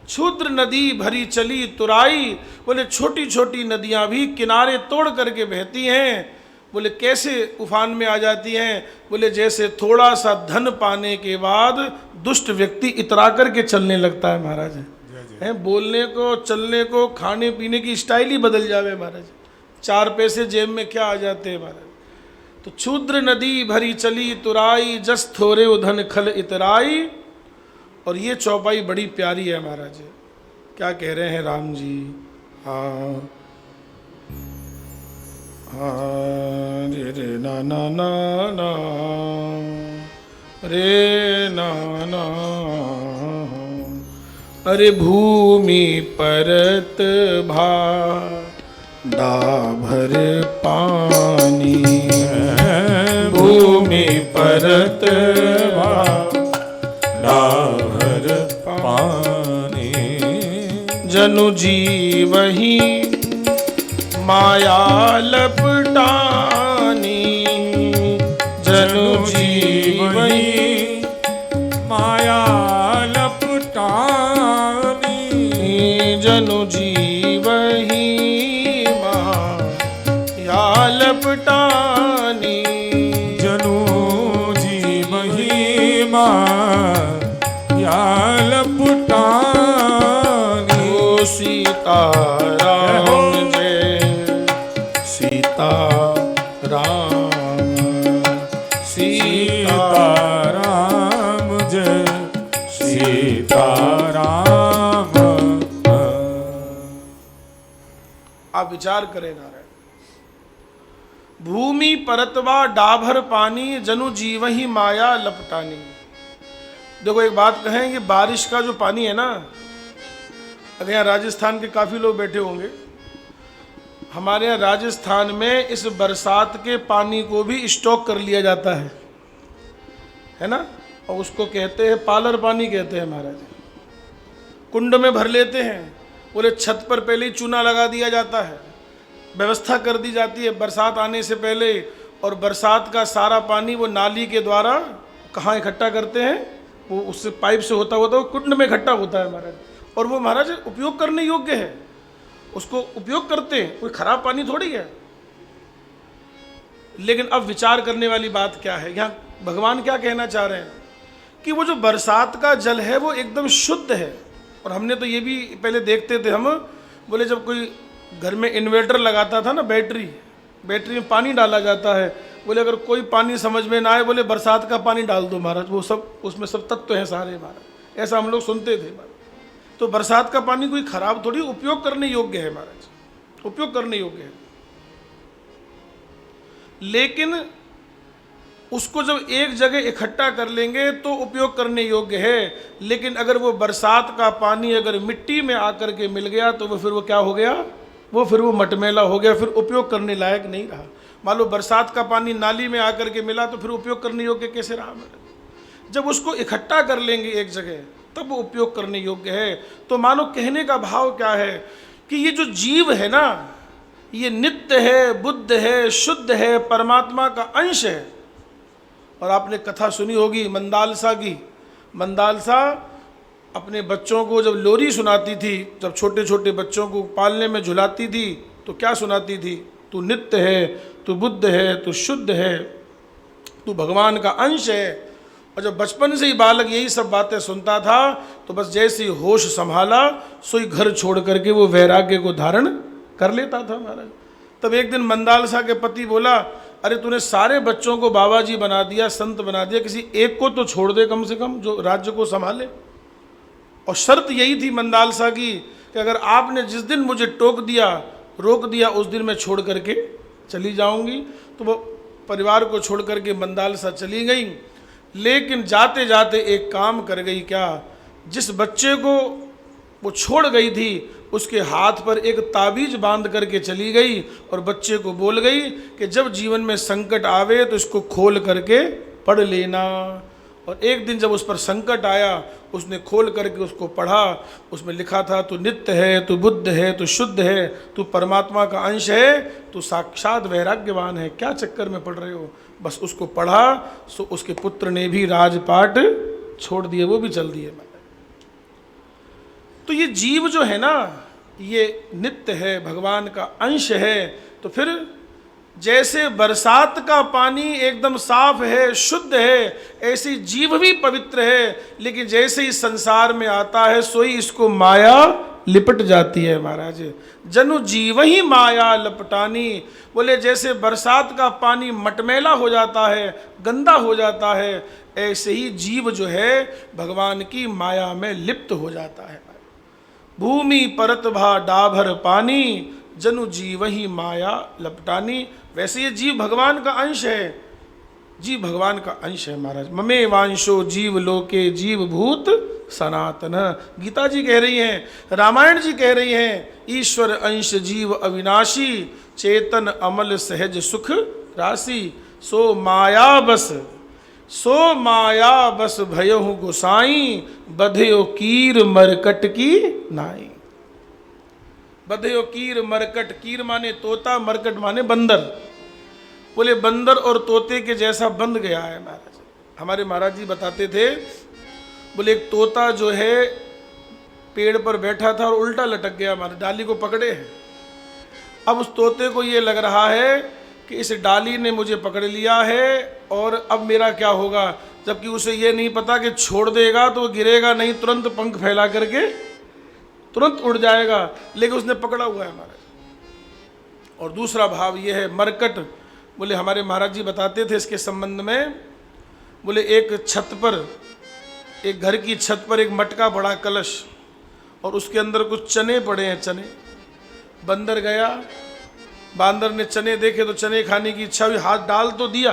क्षुद्र नदी भरी चली तुराई, बोले छोटी छोटी नदियाँ भी किनारे तोड़ करके बहती हैं। बोले कैसे उफान में आ जाती हैं? बोले जैसे थोड़ा सा धन पाने के बाद दुष्ट व्यक्ति इतरा करके चलने लगता है महाराज। है बोलने को, चलने को, खाने पीने की स्टाइल ही बदल जावे महाराज। 4 पैसे जेब में क्या आ जाते हैं महाराज। तो क्षुद्र नदी भरी चली तुराई, जस थोरे उधन खल इतराई। और ये चौपाई बड़ी प्यारी है महाराज। क्या कह रहे हैं राम जी? हाँ हाँ रे रे ना ना ना ना रे ना ना। अरे भूमि परत भा डाभर पानी, भूमि परत भा डाभर पानी। जनु जीवहि माया लपटानी, जनु जीवहि माया लपटानी। जनु जीवहि माया लपटानी। जनु जीवहि माया लपटानी। ओ सीताराम जय सीताराम, सीताराम जय सीताराम। आप विचार करें नारायण। भूमि परतवा डाभर पानी, जनु जीवहि माया लपटानी। देखो एक बात कहें, ये बारिश का जो पानी है ना, अगर यहाँ राजस्थान के काफ़ी लोग बैठे होंगे, हमारे यहाँ राजस्थान में इस बरसात के पानी को भी स्टॉक कर लिया जाता है ना, और उसको कहते हैं पालर पानी कहते हैं महाराज। कुंड में भर लेते हैं, बोले छत पर पहले ही चूना लगा दिया जाता है, व्यवस्था कर दी जाती है बरसात आने से पहले, और बरसात का सारा पानी वो नाली के द्वारा कहाँ इकट्ठा करते हैं? वो उससे पाइप से होता वो कुंड में इकट्ठा होता है महाराज। और वो महाराज उपयोग करने योग्य है, उसको उपयोग करते हैं, कोई खराब पानी थोड़ी है। लेकिन अब विचार करने वाली बात क्या है, यहाँ भगवान क्या कहना चाह रहे हैं कि वो जो बरसात का जल है वो एकदम शुद्ध है। और हमने तो ये भी पहले देखते थे हम, बोले जब कोई घर में इन्वर्टर लगाता था ना, बैटरी में पानी डाला जाता है, बोले अगर कोई पानी समझ में ना आए, बोले बरसात का पानी डाल दो महाराज, वो सब उसमें सब तत्व हैं सारे महाराज। ऐसा हम लोग सुनते थे महाराज। तो बरसात का पानी कोई खराब थोड़ी, उपयोग करने योग्य है महाराज, उपयोग करने योग्य है। लेकिन उसको जब एक जगह इकट्ठा कर लेंगे तो उपयोग करने योग्य है। लेकिन अगर वो बरसात का पानी अगर मिट्टी में आकर के मिल गया तो वो फिर वो क्या हो गया? वो फिर वो मटमैला हो गया, फिर उपयोग करने लायक नहीं रहा। मान लो बरसात का पानी नाली में आकर के मिला तो फिर उपयोग करने योग्य कैसे रहा महाराज? जब उसको इकट्ठा कर लेंगे एक जगह तब वो उपयोग करने योग्य है। तो मानो कहने का भाव क्या है कि ये जो जीव है ना, ये नित्य है, बुद्ध है, शुद्ध है, परमात्मा का अंश है। और आपने कथा सुनी होगी मंदालसा की। मंदालसा अपने बच्चों को जब लोरी सुनाती थी, जब छोटे छोटे बच्चों को पालने में झुलाती थी, तो क्या सुनाती थी? तू नित्य है, तू बुद्ध है, तू शुद्ध है, तू भगवान का अंश है। और जब बचपन से ही बालक यही सब बातें सुनता था तो बस जैसे ही होश संभाला सोई घर छोड़ करके वो वैराग्य को धारण कर लेता था महाराज। तब एक दिन मंदालसा के पति बोला अरे तूने सारे बच्चों को बाबा जी बना दिया, संत बना दिया, किसी एक को तो छोड़ दे कम से कम जो राज्य को संभाले। और शर्त यही थी मंदालसा की कि अगर आपने जिस दिन मुझे टोक दिया, रोक दिया, उस दिन मैं छोड़ करके चली जाऊंगी। तो वो परिवार को छोड़ करके मंदालसा चली गई। लेकिन जाते जाते एक काम कर गई क्या, जिस बच्चे को वो छोड़ गई थी उसके हाथ पर एक ताबीज बांध करके चली गई और बच्चे को बोल गई कि जब जीवन में संकट आवे तो इसको खोल करके पढ़ लेना। और एक दिन जब उस पर संकट आया, उसने खोल करके उसको पढ़ा। उसमें लिखा था, तू नित्य है, तू बुद्ध है, तू शुद्ध है, तू परमात्मा का अंश है, तू साक्षात वैराग्यवान है, क्या चक्कर में पढ़ रहे हो। बस उसको पढ़ा, सो उसके पुत्र ने भी राजपाट छोड़ दिए, वो भी चल दिए। तो ये जीव जो है ना, ये नित्य है, भगवान का अंश है। तो फिर जैसे बरसात का पानी एकदम साफ है, शुद्ध है, ऐसे जीव भी पवित्र है। लेकिन जैसे ही संसार में आता है सोई इसको माया लिपट जाती है। महाराज, जनु जीव ही माया लपटानी। बोले जैसे बरसात का पानी मटमैला हो जाता है, गंदा हो जाता है, ऐसे ही जीव जो है भगवान की माया में लिप्त हो जाता है। भूमि परत भा डाभर पानी, जनु जीव ही माया लपटानी। वैसे ये जीव भगवान का अंश है, जीव भगवान का अंश है। महाराज, ममे वांशो जीव लोके जीव भूत सनातन। गीता जी कह रही हैं, रामायण जी कह रही हैं, ईश्वर अंश जीव अविनाशी, चेतन अमल सहज सुख राशि। सो माया बस भयहु गोसाई, बधयो कीर मरकट की नाई। बधयो कीर मरकट, कीर माने तोता, मरकट माने बंदर। बोले बंदर और तोते के जैसा बंध गया है। महाराज, हमारे महाराज जी बताते थे, बोले एक तोता जो है पेड़ पर बैठा था और उल्टा लटक गया, हमारे डाली को पकड़े है। अब उस तोते को ये लग रहा है कि इस डाली ने मुझे पकड़ लिया है और अब मेरा क्या होगा, जबकि उसे ये नहीं पता कि छोड़ देगा तो वो गिरेगा नहीं, तुरंत पंख फैला करके तुरंत उड़ जाएगा, लेकिन उसने पकड़ा हुआ है महाराज। और दूसरा भाव ये है मरकट। बोले हमारे महाराज जी बताते थे इसके संबंध में, बोले एक छत पर, एक घर की छत पर एक मटका बड़ा कलश और उसके अंदर कुछ चने पड़े हैं, चने। बंदर गया, बांदर ने चने देखे तो चने खाने की इच्छा हुई, हाथ डाल तो दिया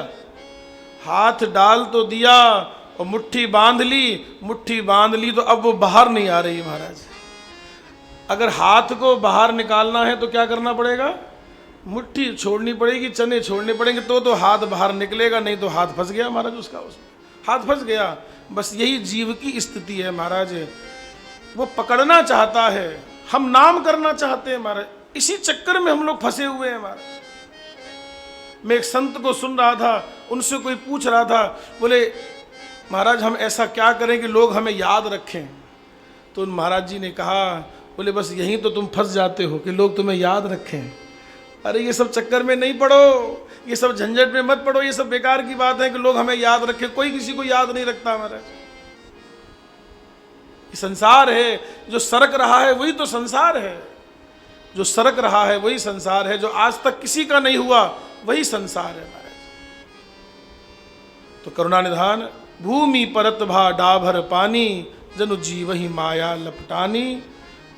और मुट्ठी बांध ली तो अब वो बाहर नहीं आ रही। महाराज, अगर हाथ को बाहर निकालना है तो क्या करना पड़ेगा, मुट्ठी छोड़नी पड़ेगी, चने छोड़ने पड़ेंगे, तो हाथ बाहर निकलेगा, नहीं तो हाथ फंस गया महाराज, उसका उसमें हाथ फंस गया। बस यही जीव की स्थिति है महाराज, वो पकड़ना चाहता है, हम नाम करना चाहते हैं महाराज, इसी चक्कर में हम लोग फंसे हुए हैं महाराज। मैं एक संत को सुन रहा था, उनसे कोई पूछ रहा था, बोले महाराज हम ऐसा क्या करें कि लोग हमें याद रखें। तो उन महाराज जी ने कहा, बोले बस यहीं तो तुम फंस जाते हो कि लोग तुम्हें याद रखें। अरे ये सब चक्कर में नहीं पड़ो, ये सब झंझट में मत पड़ो, ये सब बेकार की बात है कि लोग हमें याद रखें। कोई किसी को याद नहीं रखता महाराज। ये संसार है, जो सरक रहा है वही तो संसार है, जो सरक रहा है वही संसार है, जो आज तक किसी का नहीं हुआ वही संसार है महाराज। तो करुणानिधान, भूमि परत भा डाभर पानी, जनु जीव ही माया लपटानी।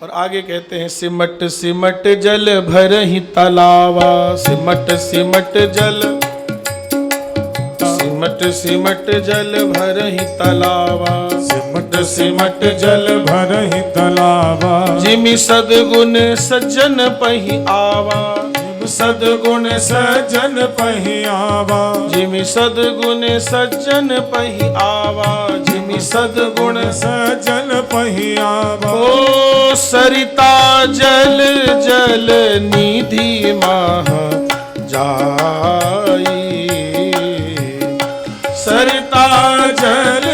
और आगे कहते हैं, सिमट सिमट जल भर ही तलावा, सिमट सिमट जल भर ही तलावा, सिमट सिमट जल भर ही तलावा। जिमि सद्गुण सज्जन पहि आवा, सद्गुण सज्जन पहि आवा, जिमि सद्गुण सज्जन पहि आवा, जिमि सद्गुण सज्जन पहि आवा। ओ सरिता जल जल निधि माह जाई, सरिता जल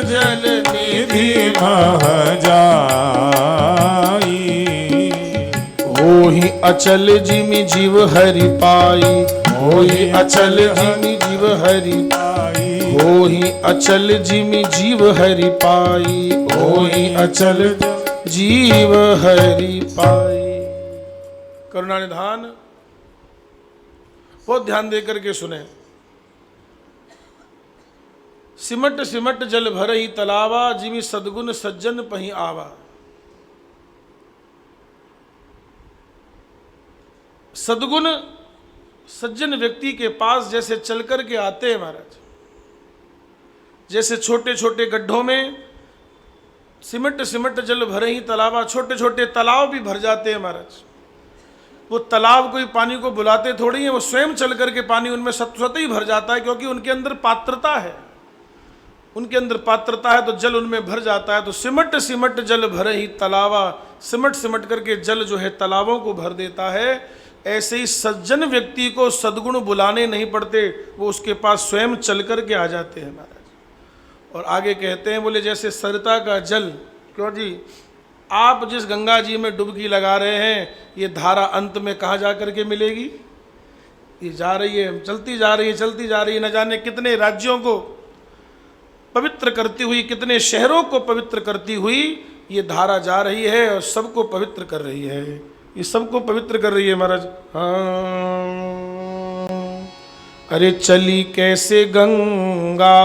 जल निधि मह जाई। होहि अचल जिमि जीव हरि पाई, होहि अचल जिमि जीव हरि पाई, होहि अचल जिमि जीव हरि पाई, होहि अचल जीव हरि पाई। करुणानिधान, बहुत ध्यान दे करके सुने। सिमट सिमट जल भरहि तलावा, जिमि सद्गुण सज्जन पहि आवा। सद्गुण सज्जन व्यक्ति के पास जैसे चल कर के आते हैं महाराज, जैसे छोटे छोटे गड्ढों में सिमट सिमट जल भरहि तलावा, छोटे छोटे तालाब भी भर जाते हैं महाराज। वो तालाब कोई पानी को बुलाते थोड़ी है, वो स्वयं चल करके पानी उनमें स्वतः ही भर जाता है, क्योंकि उनके अंदर पात्रता है, उनके अंदर पात्रता है तो जल उनमें भर जाता है। तो सिमट सिमट जल भरहि तलावा, सिमट सिमट करके जल जो है तालाबों को भर देता है। ऐसे ही सज्जन व्यक्ति को सद्गुण बुलाने नहीं पड़ते, वो उसके पास स्वयं चल करके आ जाते हैं महाराज। और आगे कहते हैं, बोले जैसे सरिता का जल, क्यों जी, आप जिस गंगा जी में डुबकी लगा रहे हैं, ये धारा अंत में कहाँ जा करके मिलेगी? ये जा रही है, चलती जा रही है, चलती जा रही है, न जाने कितने राज्यों को पवित्र करती हुई, कितने शहरों को पवित्र करती हुई ये धारा जा रही है और सबको पवित्र कर रही है, ये सबको पवित्र कर रही है महाराज। हाँ, अरे चली कैसे गंगा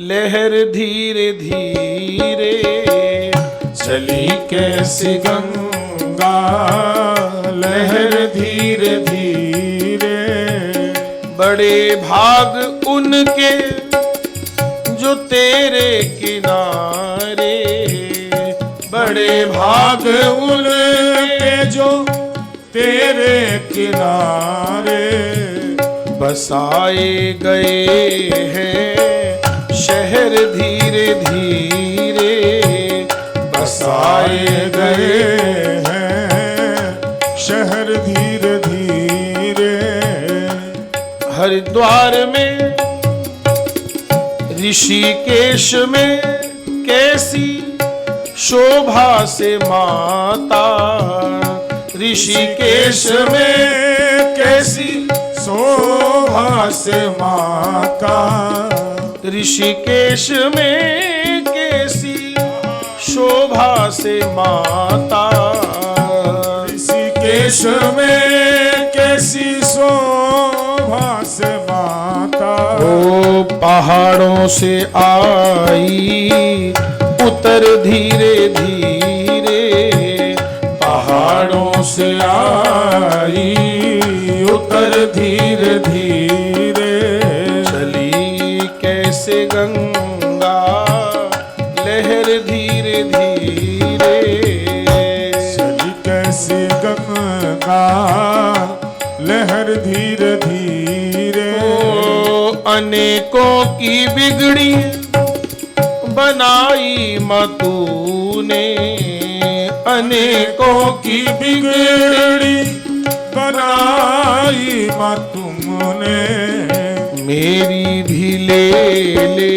लहर धीरे धीरे, चली कैसी गंगा लहर धीरे धीरे, बड़े भाग उनके जो तेरे किनारे, बड़े भाग उनके जो तेरे किनारे, बसाए गए हैं शहर धीरे धीरे, बसाए गए हैं शहर धीरे धीरे। हरिद्वार में ऋषिकेश में कैसी शोभा से माता, ऋषिकेश में कैसी शोभा से माता, ऋषिकेश में कैसी शोभा से माता, ऋषिकेश में कैसी शोभा से माता। ओ पहाड़ों से आई उतर धीरे धीरे, पहाड़ों से आई उतर धीरे धीरे, चली कैसे गंगा लहर धीरे धीरे, चली कैसी गंगा लहर धीरे धीरे। ओ अनेकों की बिगड़ी बनाई माँ तूने, अनेकों की बिगड़ी बनाई माँ तुमने, मेरी भी ले ले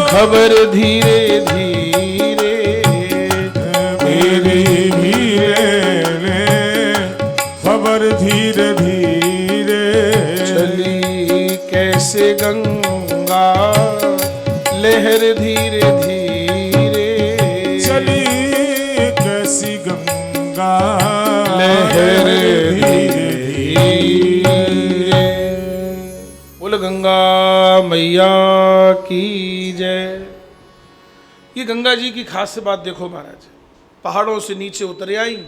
खबर धीरे धीरे, मेरी भी ले ले खबर धीरे धीरे। चली कैसे गंगा लहर धीरे धीरे, चली कैसी गंगा लहर धीरे धीरे। बोल गंगा मैया की जय। ये गंगा जी की खास बात देखो महाराज, पहाड़ों से नीचे उतर आई,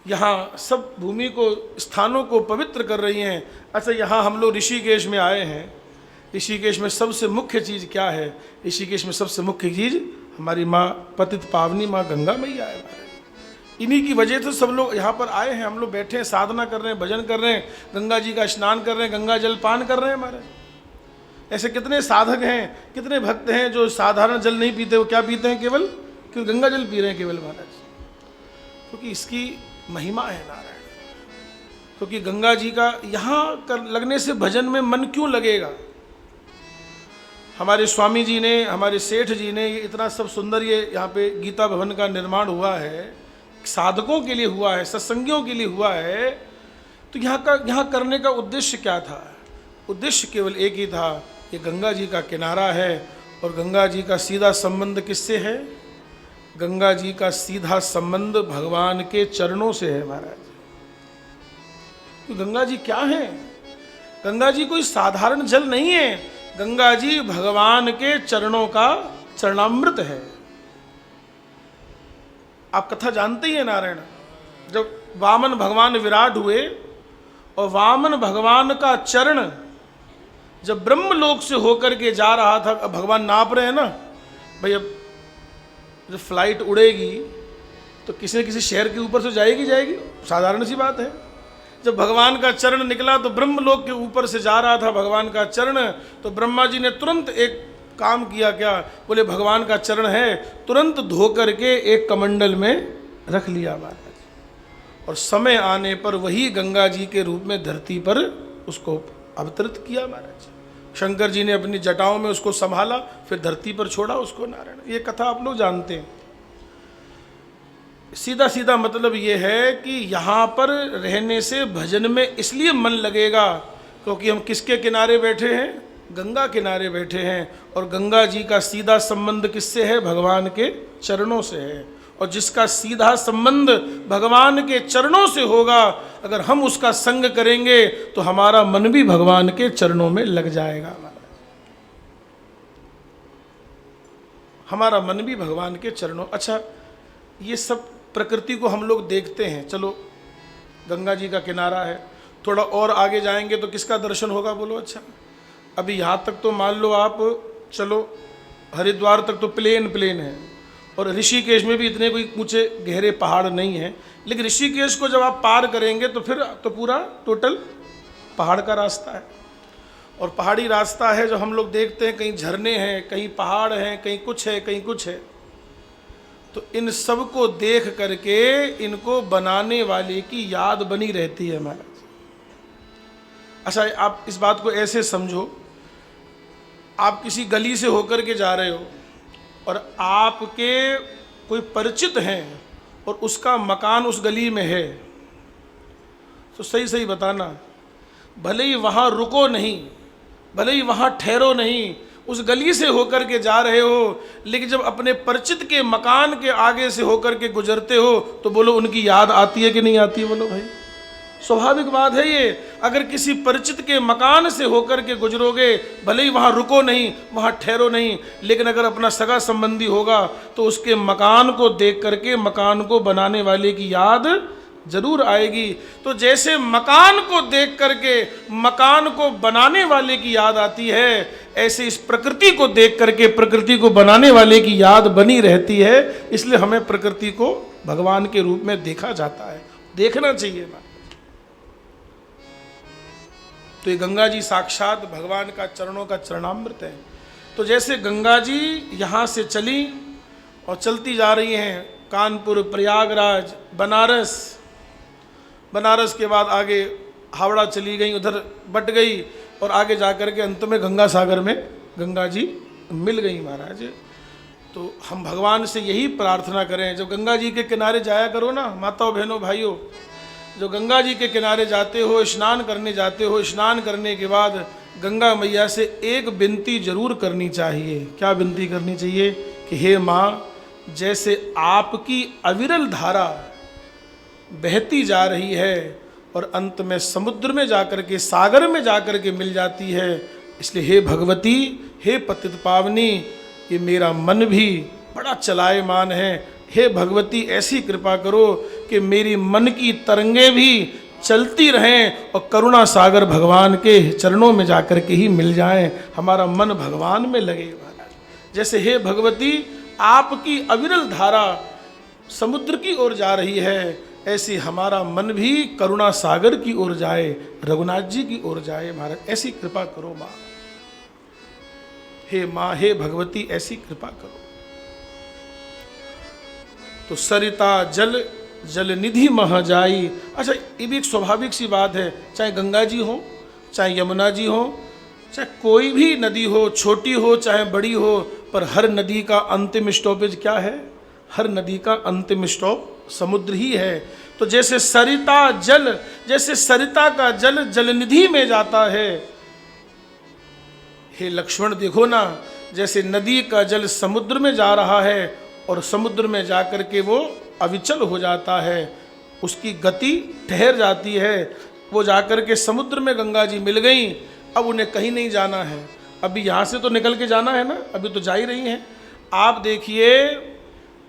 यहाँ सब भूमि को, स्थानों को पवित्र कर रही हैं। अच्छा, यहाँ हम लोग ऋषिकेश में आए हैं, ऋषिकेश में सबसे मुख्य चीज़ क्या है? ऋषिकेश में सबसे मुख्य चीज़ हमारी माँ पतित पावनी माँ गंगा मैया है महाराज। इन्हीं की वजह से सब लोग यहाँ पर आए हैं, हम लोग बैठे हैं, साधना कर रहे हैं, भजन कर रहे हैं, गंगा जी का स्नान कर रहे हैं, गंगा जल पान कर रहे हैं महाराज। ऐसे कितने साधक हैं, कितने भक्त हैं जो साधारण जल नहीं पीते, वो क्या पीते हैं? केवल गंगा जल पी रहे हैं केवल महाराज, क्योंकि इसकी महिमा है नारायण। क्योंकि गंगा जी का यहाँ कर लगने से भजन में मन क्यों लगेगा? हमारे स्वामी जी ने, हमारे सेठ जी ने, ये इतना सब सुंदर ये यहाँ पे गीता भवन का निर्माण हुआ है, साधकों के लिए हुआ है, सत्संगियों के लिए हुआ है। तो यहाँ करने का उद्देश्य क्या था? उद्देश्य केवल एक ही था, ये गंगा जी का किनारा है और गंगा जी का सीधा संबंध किससे है? गंगा जी का सीधा संबंध भगवान के चरणों से है महाराज। कि गंगा जी क्या है? गंगा जी कोई साधारण जल नहीं है, गंगा जी भगवान के चरणों का चरणामृत है। आप कथा जानते ही हैं नारायण, जब वामन भगवान विराट हुए और वामन भगवान का चरण जब ब्रह्मलोक से होकर के जा रहा था, अब भगवान नाप रहे हैं ना भाई, अब जब फ्लाइट उड़ेगी तो किसी न किसी शहर के ऊपर से जाएगी, साधारण सी बात है। जब भगवान का चरण निकला तो ब्रह्मलोक के ऊपर से जा रहा था भगवान का चरण, तो ब्रह्मा जी ने तुरंत एक काम किया, क्या बोले, भगवान का चरण है, तुरंत धो करके एक कमंडल में रख लिया महाराज, और समय आने पर वही गंगा जी के रूप में धरती पर उसको अवतरित किया महाराज। शंकर जी ने अपनी जटाओं में उसको संभाला, फिर धरती पर छोड़ा उसको नारायण। ये कथा आप लोग जानते हैं। सीधा सीधा मतलब ये है कि यहाँ पर रहने से भजन में इसलिए मन लगेगा क्योंकि हम किसके किनारे बैठे हैं? गंगा किनारे बैठे हैं, और गंगा जी का सीधा संबंध किससे है? भगवान के चरणों से है। और जिसका सीधा संबंध भगवान के चरणों से होगा, अगर हम उसका संग करेंगे तो हमारा मन भी भगवान के चरणों में लग जाएगा। हमारा मन भी भगवान के चरणों। अच्छा, ये सब प्रकृति को हम लोग देखते हैं, चलो गंगा जी का किनारा है, थोड़ा और आगे जाएंगे तो किसका दर्शन होगा बोलो? अच्छा, अभी यहाँ तक तो मान लो आप चलो, हरिद्वार तक तो प्लेन है, और ऋषिकेश में भी इतने कोई ऊंचे गहरे पहाड़ नहीं हैं, लेकिन ऋषिकेश को जब आप पार करेंगे तो फिर तो पूरा टोटल पहाड़ का रास्ता है। और पहाड़ी रास्ता है जो हम लोग देखते हैं, कहीं झरने हैं, कहीं पहाड़ हैं, कहीं कुछ है, कहीं कुछ है। तो इन सब को देख करके इनको बनाने वाले की याद बनी रहती है महाराज। अच्छा, आप इस बात को ऐसे समझो, आप किसी गली से होकर के जा रहे हो और आपके कोई परिचित हैं और उसका मकान उस गली में है, तो सही सही बताना, भले ही वहाँ रुको नहीं, भले ही वहाँ ठहरो नहीं, उस गली से होकर के जा रहे हो, लेकिन जब अपने परिचित के मकान के आगे से होकर के गुजरते हो तो बोलो उनकी याद आती है कि नहीं आती है? बोलो भाई, स्वाभाविक बात है ये। अगर किसी परिचित के मकान से होकर के गुजरोगे, भले ही वहाँ रुको नहीं, वहाँ ठहरो नहीं, लेकिन अगर अपना सगा संबंधी होगा तो उसके मकान को देख करके मकान को बनाने वाले की याद जरूर आएगी। तो जैसे मकान को देख करके मकान को बनाने वाले की याद आती है, ऐसे इस प्रकृति को देख करके प्रकृति को बनाने वाले की याद बनी रहती है। इसलिए हमें प्रकृति को भगवान के रूप में देखा जाता है, देखना चाहिए ना। तो ये गंगा जी साक्षात भगवान का चरणों का चरणामृत है। तो जैसे गंगा जी यहाँ से चली और चलती जा रही हैं कानपुर, प्रयागराज, बनारस के बाद आगे हावड़ा चली गई, उधर बट गई, और आगे जाकर के अंत में गंगा सागर में गंगा जी मिल गई महाराज। तो हम भगवान से यही प्रार्थना करें, जब गंगा जी के किनारे जाया करो ना माताओं, बहनों, भाइयों, जो गंगा जी के किनारे जाते हो, स्नान करने जाते हो, स्नान करने के बाद गंगा मैया से एक विनती जरूर करनी चाहिए। क्या विनती करनी चाहिए? कि हे माँ, जैसे आपकी अविरल धारा बहती जा रही है और अंत में समुद्र में जाकर के, सागर में जाकर के मिल जाती है, इसलिए हे भगवती, हे पतित पावनी, ये मेरा मन भी बड़ा चलायमान है। हे भगवती, ऐसी कृपा करो कि मेरी मन की तरंगें भी चलती रहें और करुणा सागर भगवान के चरणों में जाकर के ही मिल जाएं, हमारा मन भगवान में लगे महाराज। जैसे हे भगवती, आपकी अविरल धारा समुद्र की ओर जा रही है, ऐसे हमारा मन भी करुणा सागर की ओर जाए, रघुनाथ जी की ओर जाए महाराज। ऐसी कृपा करो माँ, हे माँ, हे भगवती, ऐसी कृपा करो। तो सरिता जल जल निधि मह जाई। अच्छा, ये भी एक स्वाभाविक सी बात है, चाहे गंगा जी हो, चाहे यमुना जी हो, चाहे कोई भी नदी हो, छोटी हो चाहे बड़ी हो, पर हर नदी का अंतिम स्टॉपेज क्या है? हर नदी का अंतिम स्टॉप समुद्र ही है। तो जैसे सरिता जल, जैसे सरिता का जल जलनिधि में जाता है, हे लक्ष्मण देखो ना, जैसे नदी का जल समुद्र में जा रहा है और समुद्र में जाकर के वो अविचल हो जाता है, उसकी गति ठहर जाती है, वो जाकर के समुद्र में गंगा जी मिल गई। अब उन्हें कहीं नहीं जाना है, अभी यहाँ से तो निकल के जाना है ना, अभी तो जा ही रही हैं। आप देखिए,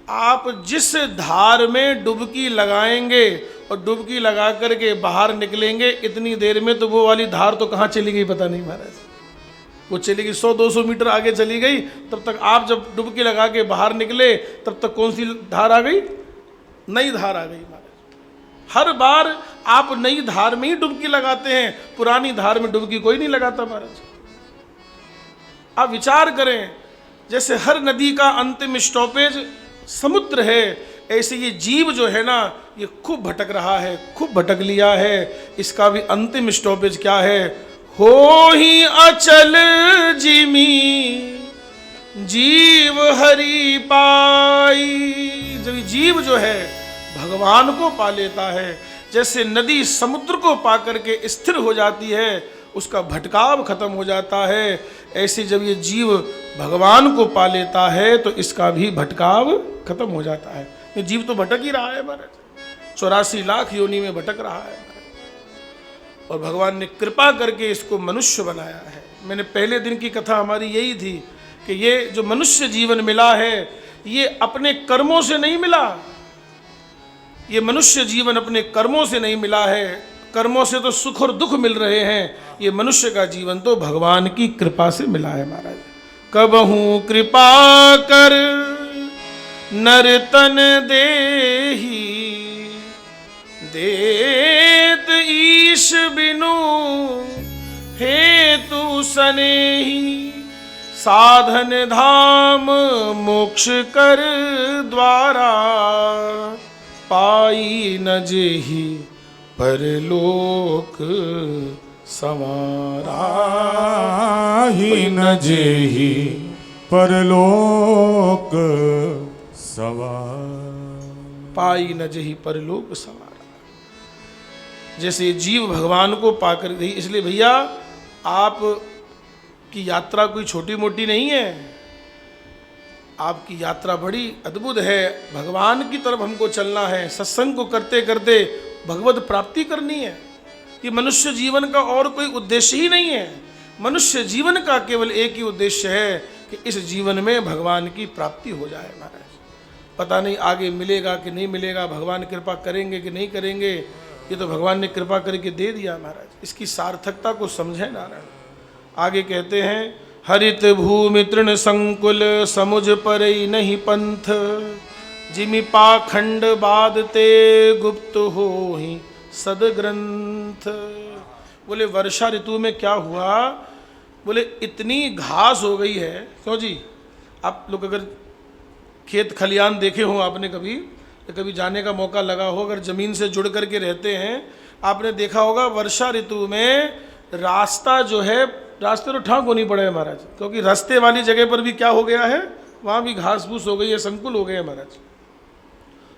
आप जिस धार में डुबकी लगाएंगे और डुबकी लगा करके बाहर निकलेंगे, इतनी देर में तो वो वाली धार तो कहाँ चली गई पता नहीं महाराज। वो चली गई 100-200 मीटर आगे चली गई, तब तक आप जब डुबकी लगा के बाहर निकले तब तक कौन सी धार आ गई? नई धार आ गई महाराज। हर बार आप नई धार में ही डुबकी लगाते हैं, पुरानी धार में डुबकी कोई नहीं लगाता महाराज। आप विचार करें, जैसे हर नदी का अंतिम स्टॉपेज समुद्र है, ऐसे ये जीव जो है ना, ये खूब भटक रहा है, खूब भटक लिया है। इसका भी अंतिम स्टॉपेज क्या है? हो ही अचल जिमी जीव हरि पाई। जब ये जीव जो है भगवान को पा लेता है, जैसे नदी समुद्र को पा करके स्थिर हो जाती है, उसका भटकाव खत्म हो जाता है, ऐसे जब ये जीव भगवान को पा लेता है तो इसका भी भटकाव खत्म हो जाता है। ये जीव तो भटक ही रहा है महाराज, 84 लाख योनि में भटक रहा है महाराज, और भगवान ने कृपा करके इसको मनुष्य बनाया है। मैंने पहले दिन की कथा हमारी यही थी कि ये जो मनुष्य जीवन मिला है, ये अपने कर्मों से नहीं मिला। ये मनुष्य जीवन अपने कर्मों से नहीं मिला है, कर्मों से तो सुख और दुख मिल रहे हैं। ये मनुष्य का जीवन तो भगवान की कृपा से मिला है महाराज। कबहू कृपा कर नर्तन देही, देत ईश बिनु हेतु सनेही, साधन धाम मोक्ष कर द्वारा, पाई न जेहि परलोक संवारा। ही न जेहि परलोक सवार। पाई न जेहि परलोक संवारा। जैसे जीव भगवान को पाकर गई, इसलिए भैया आप की यात्रा कोई छोटी मोटी नहीं है, आपकी यात्रा बड़ी अद्भुत है। भगवान की तरफ हमको चलना है, सत्संग को करते करते भगवत प्राप्ति करनी है। ये मनुष्य जीवन का और कोई उद्देश्य ही नहीं है। मनुष्य जीवन का केवल एक ही उद्देश्य है कि इस जीवन में भगवान की प्राप्ति हो जाए महाराज। पता नहीं आगे मिलेगा कि नहीं मिलेगा, भगवान कृपा करेंगे कि नहीं करेंगे, ये तो भगवान ने कृपा करके दे दिया महाराज। इसकी सार्थकता को समझे नारायण। आगे कहते हैं, हरित भूमि तृण संकुल समुझ परई नहीं पंथ, जिमि पाखंड बादते गुप्त हो ही सदग्रंथ। बोले वर्षा ऋतु में क्या हुआ? बोले इतनी घास हो गई है। क्यों जी, आप लोग अगर खेत खलियान देखे हो आपने कभी, तो कभी जाने का मौका लगा हो, अगर ज़मीन से जुड़ करके रहते हैं, आपने देखा होगा वर्षा ऋतु में रास्ता जो है, रास्ते तो ठाक होनी पड़े महाराज, क्योंकि रास्ते वाली जगह पर भी क्या हो गया है, वहाँ भी घास फूस हो गई है, संकुल हो गए हैं महाराज।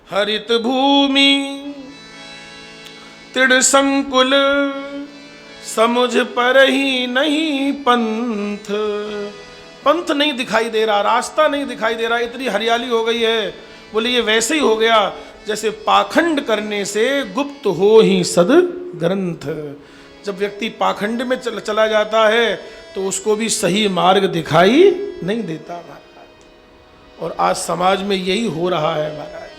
हरित भूमि तृण संकुल समुझ पर ही नहीं पंथ। पंथ नहीं दिखाई दे रहा, रास्ता नहीं दिखाई दे रहा, इतनी हरियाली हो गई है। बोले ये वैसे ही हो गया जैसे पाखंड करने से गुप्त हो ही सद ग्रंथ। जब व्यक्ति पाखंड में चला जाता है तो उसको भी सही मार्ग दिखाई नहीं देता महाराज। और आज समाज में यही हो रहा है महाराज,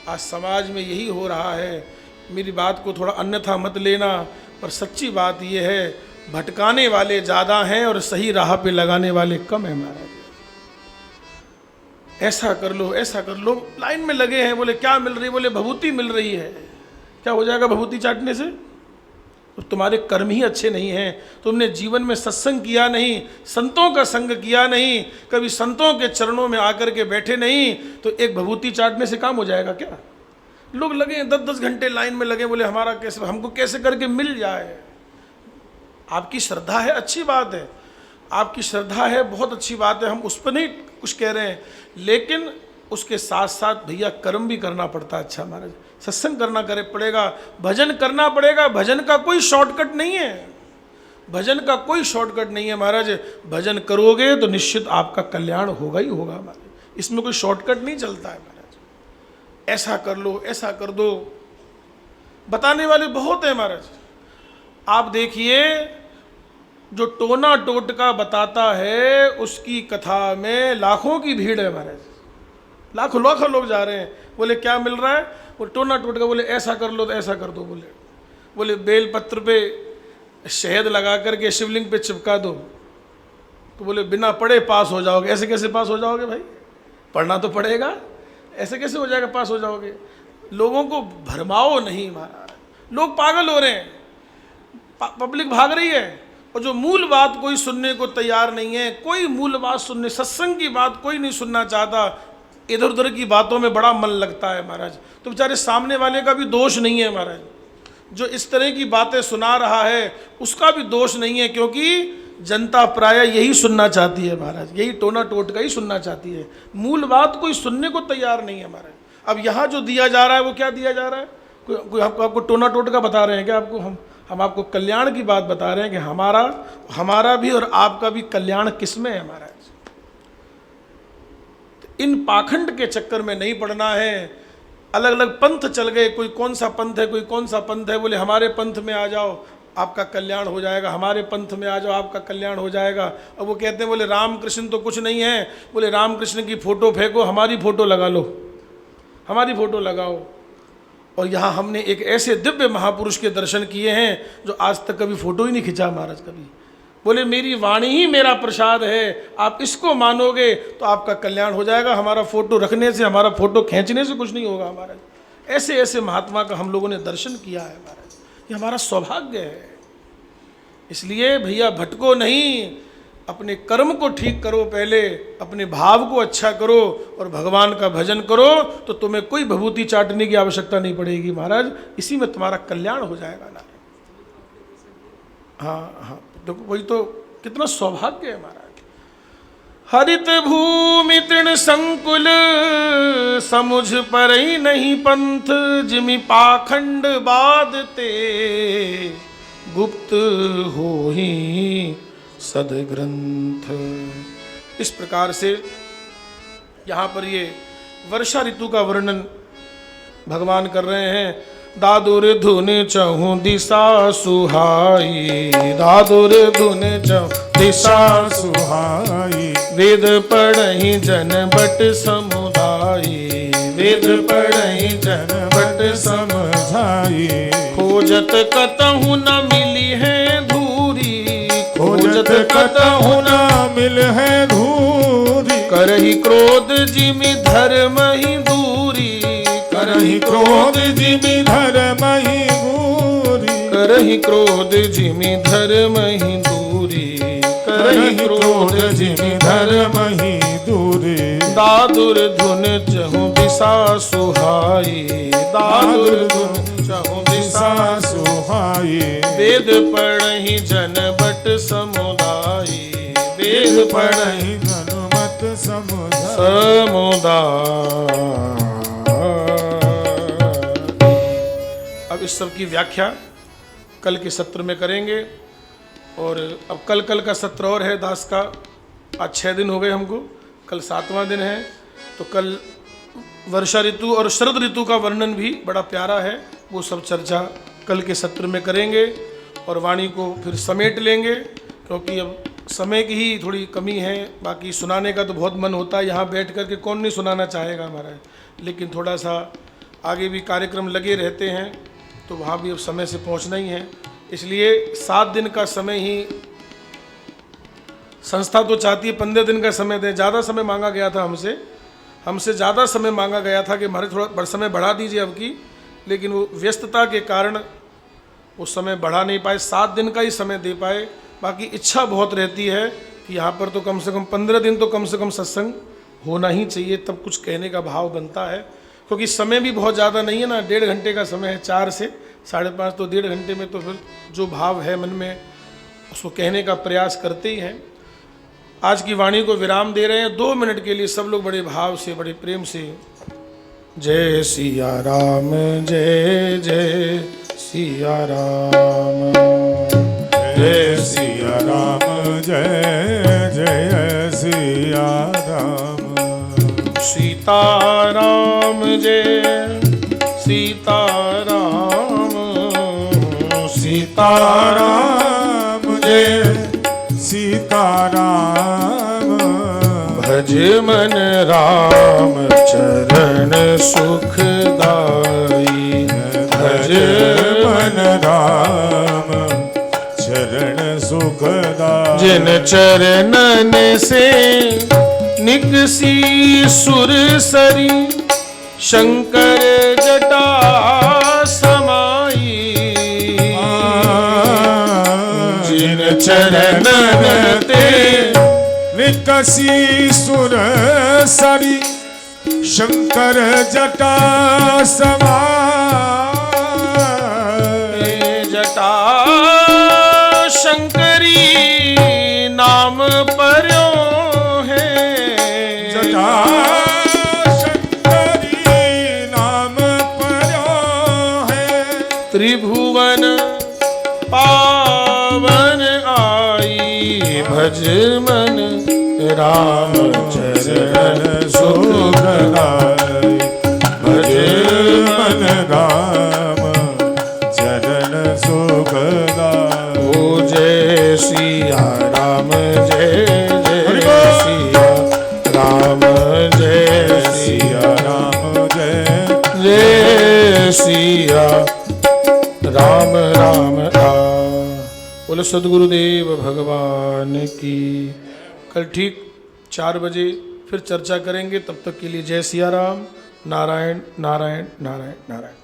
आज समाज में यही हो रहा है। मेरी बात को थोड़ा अन्यथा मत लेना, पर सच्ची बात यह है, भटकाने वाले ज़्यादा हैं और सही राह पे लगाने वाले कम हैं महाराज। ऐसा कर लो, ऐसा कर लो, लाइन में लगे हैं। बोले क्या मिल रही? बोले भभूति मिल रही है। क्या हो जाएगा भभूति चाटने से? तो तुम्हारे कर्म ही अच्छे नहीं हैं, तुमने जीवन में सत्संग किया नहीं, संतों का संग किया नहीं, कभी संतों के चरणों में आकर के बैठे नहीं, तो एक भभूति चाटने से काम हो जाएगा क्या? लोग लगे 10-10 घंटे लाइन में लगे, बोले हमारा कैसे, हमको कैसे करके मिल जाए। आपकी श्रद्धा है, अच्छी बात है, आपकी श्रद्धा है, बहुत अच्छी बात है, हम उस पर नहीं कुछ कह रहे हैं, लेकिन उसके साथ साथ भैया कर्म भी करना पड़ता है। अच्छा महाराज, सत्संग करना पड़ेगा, भजन करना पड़ेगा। भजन का कोई शॉर्टकट नहीं है, भजन का कोई शॉर्टकट नहीं है महाराज। भजन करोगे तो निश्चित आपका कल्याण होगा ही होगा महाराज, इसमें कोई शॉर्टकट नहीं चलता है महाराज। ऐसा कर लो, ऐसा कर दो, बताने वाले बहुत हैं महाराज। आप देखिए, जो टोना टोटका बताता है उसकी कथा में लाखों की भीड़ है महाराज, लाखों लाखों लोग जा रहे हैं। बोले क्या मिल रहा है? वो टोना टोटका, बोले ऐसा कर लो तो ऐसा कर दो, बोले बेल पत्र पे शहद लगा करके शिवलिंग पे चिपका दो, तो बोले बिना पढ़े पास हो जाओगे। ऐसे कैसे पास हो जाओगे भाई? पढ़ना तो पड़ेगा, ऐसे कैसे हो जाएगा पास हो जाओगे? लोगों को भरमाओ नहीं महाराज, लोग पागल हो रहे हैं, पब्लिक भाग रही है, और जो मूल बात कोई सुनने को तैयार नहीं है, कोई मूल बात सुनने, सत्संग की बात कोई नहीं सुनना चाहता, इधर उधर की बातों में बड़ा मन लगता है महाराज। तो बेचारे सामने वाले का भी दोष नहीं है महाराज, जो इस तरह की बातें सुना रहा है उसका भी दोष नहीं है, क्योंकि जनता प्राय यही सुनना चाहती है महाराज, यही टोना टोटका ही सुनना चाहती है, मूल बात कोई सुनने को तैयार नहीं है महाराज। अब यहाँ जो दिया जा रहा है वो क्या दिया जा रहा है? कोई आपको टोना टोटका बता रहे हैं क्या? आपको हम आपको कल्याण की बात बता रहे हैं कि हमारा भी और आपका भी कल्याण किसमें है महाराज। तो इन पाखंड के चक्कर में नहीं पड़ना है। अलग अलग पंथ चल गए, कोई कौन सा पंथ है, कोई कौन सा पंथ है, बोले हमारे पंथ में आ जाओ आपका कल्याण हो जाएगा, हमारे पंथ में आ जाओ आपका कल्याण हो जाएगा। और वो कहते हैं बोले राम कृष्ण तो कुछ नहीं है, बोले राम कृष्ण की फोटो फेंको, हमारी फोटो लगा लो, हमारी फोटो लगाओ। और यहाँ हमने एक ऐसे दिव्य महापुरुष के दर्शन किए हैं जो आज तक कभी फोटो ही नहीं खिंचा महाराज कभी। बोले मेरी वाणी ही मेरा प्रसाद है, आप इसको मानोगे तो आपका कल्याण हो जाएगा, हमारा फोटो रखने से, हमारा फोटो खींचने से कुछ नहीं होगा महाराज। ऐसे ऐसे महात्मा का हम लोगों ने दर्शन किया है महाराज, ये हमारा सौभाग्य है। इसलिए भैया भटको नहीं, अपने कर्म को ठीक करो, पहले अपने भाव को अच्छा करो और भगवान का भजन करो, तो तुम्हें कोई भभूति चाटने की आवश्यकता नहीं पड़ेगी महाराज, इसी में तुम्हारा कल्याण हो जाएगा ना। हाँ, देखो वही तो कितना सौभाग्य है महाराज। हरित भूमि तृण संकुल समुझ पर ही नहीं पंथ, जिमि पाखंड बादते गुप्त हो ही सदग्रंथ। इस प्रकार से यहाँ पर ये वर्षा ऋतु का वर्णन भगवान कर रहे हैं। दादुर धुन चहु दिशा सुहाई, दादुर धुन चहु दिशा सुहाई, वेद पढ़हि जन बट समुदायी, वेद पढ़हि जन बट समझाई, खोजत कतहु न मिली है धूरी, खोजत कतहु न मिल है धूरी, करहि क्रोध जिमि धर्म ही दूरी, करहि क्रोध जिमि धर्म ही दूरी, करहि क्रोध जिमि धर्म ही दूरी, करहि क्रोध जिमि धर्म ही दूरी, दादुर धुन चहु दिशा सुहाई, दादुर धुन चहु दिशा सुहाई, वेद पढ़हि जन बट समुदायी, वेद पढ़हि जन बट समुदाय। अब इस सब की व्याख्या कल के सत्र में करेंगे। और अब कल का सत्र और है दास का, आज 6 दिन हो गए हमको, कल 7वां दिन है। तो कल वर्षा ऋतु और शरद ऋतु का वर्णन भी बड़ा प्यारा है, वो सब चर्चा कल के सत्र में करेंगे और वाणी को फिर समेट लेंगे, क्योंकि अब समय की ही थोड़ी कमी है। बाकी सुनाने का तो बहुत मन होता है, यहाँ बैठ कर के कौन नहीं सुनाना चाहेगा हमारा, लेकिन थोड़ा सा आगे भी कार्यक्रम लगे रहते हैं, तो वहाँ भी अब समय से पहुँचना ही है। इसलिए 7 दिन का समय ही संस्था तो चाहती है 15 दिन का समय दें। ज़्यादा समय मांगा गया था हमसे ज़्यादा समय मांगा गया था कि हमारे थोड़ा समय बढ़ा दीजिए अब की, लेकिन वो व्यस्तता के कारण वो समय बढ़ा नहीं पाए, 7 दिन का ही समय दे पाए। बाकी इच्छा बहुत रहती है कि यहाँ पर तो कम से कम 15 दिन तो कम से कम सत्संग होना ही चाहिए, तब कुछ कहने का भाव बनता है। क्योंकि समय भी बहुत ज़्यादा नहीं है ना, 1.5 घंटे का समय है, 4 से 5.5, तो 1.5 घंटे में तो फिर जो भाव है मन में उसको कहने का प्रयास करते ही हैं। आज की वाणी को विराम दे रहे हैं 2 मिनट के लिए, सब लोग बड़े भाव से, बड़े प्रेम से। जय सिया राम, जय जय सिया राम, जय सिया राम, जय जय सिया राम, सीता राम जय सीता राम, सीता सीताराम जय सीताराम भज मन राम चरण सुखदाई भज मन राम चरण सुखदाई जिन चरणन से निकसी सुर सरी शंकर जटा समाई जिन चरणन ते निकसी सुर सरी शंकर जटा समाई जटा शंकरी नाम पर्यो है जटा शंकरी नाम पर्यो है त्रिभुवन पावन आई भज मन राम चरण सुखदाई भज मन राम चरण सुखदाई ओ जय सिया राम जय जय सिया राम जय सिया राम जय जय सिया राम राम राम। बोलो सद्गुरुदेव भगवान की। कल ठीक 4 बजे फिर चर्चा करेंगे। तब तक के लिए जय सिया राम। नारायण नारायण नारायण नारायण।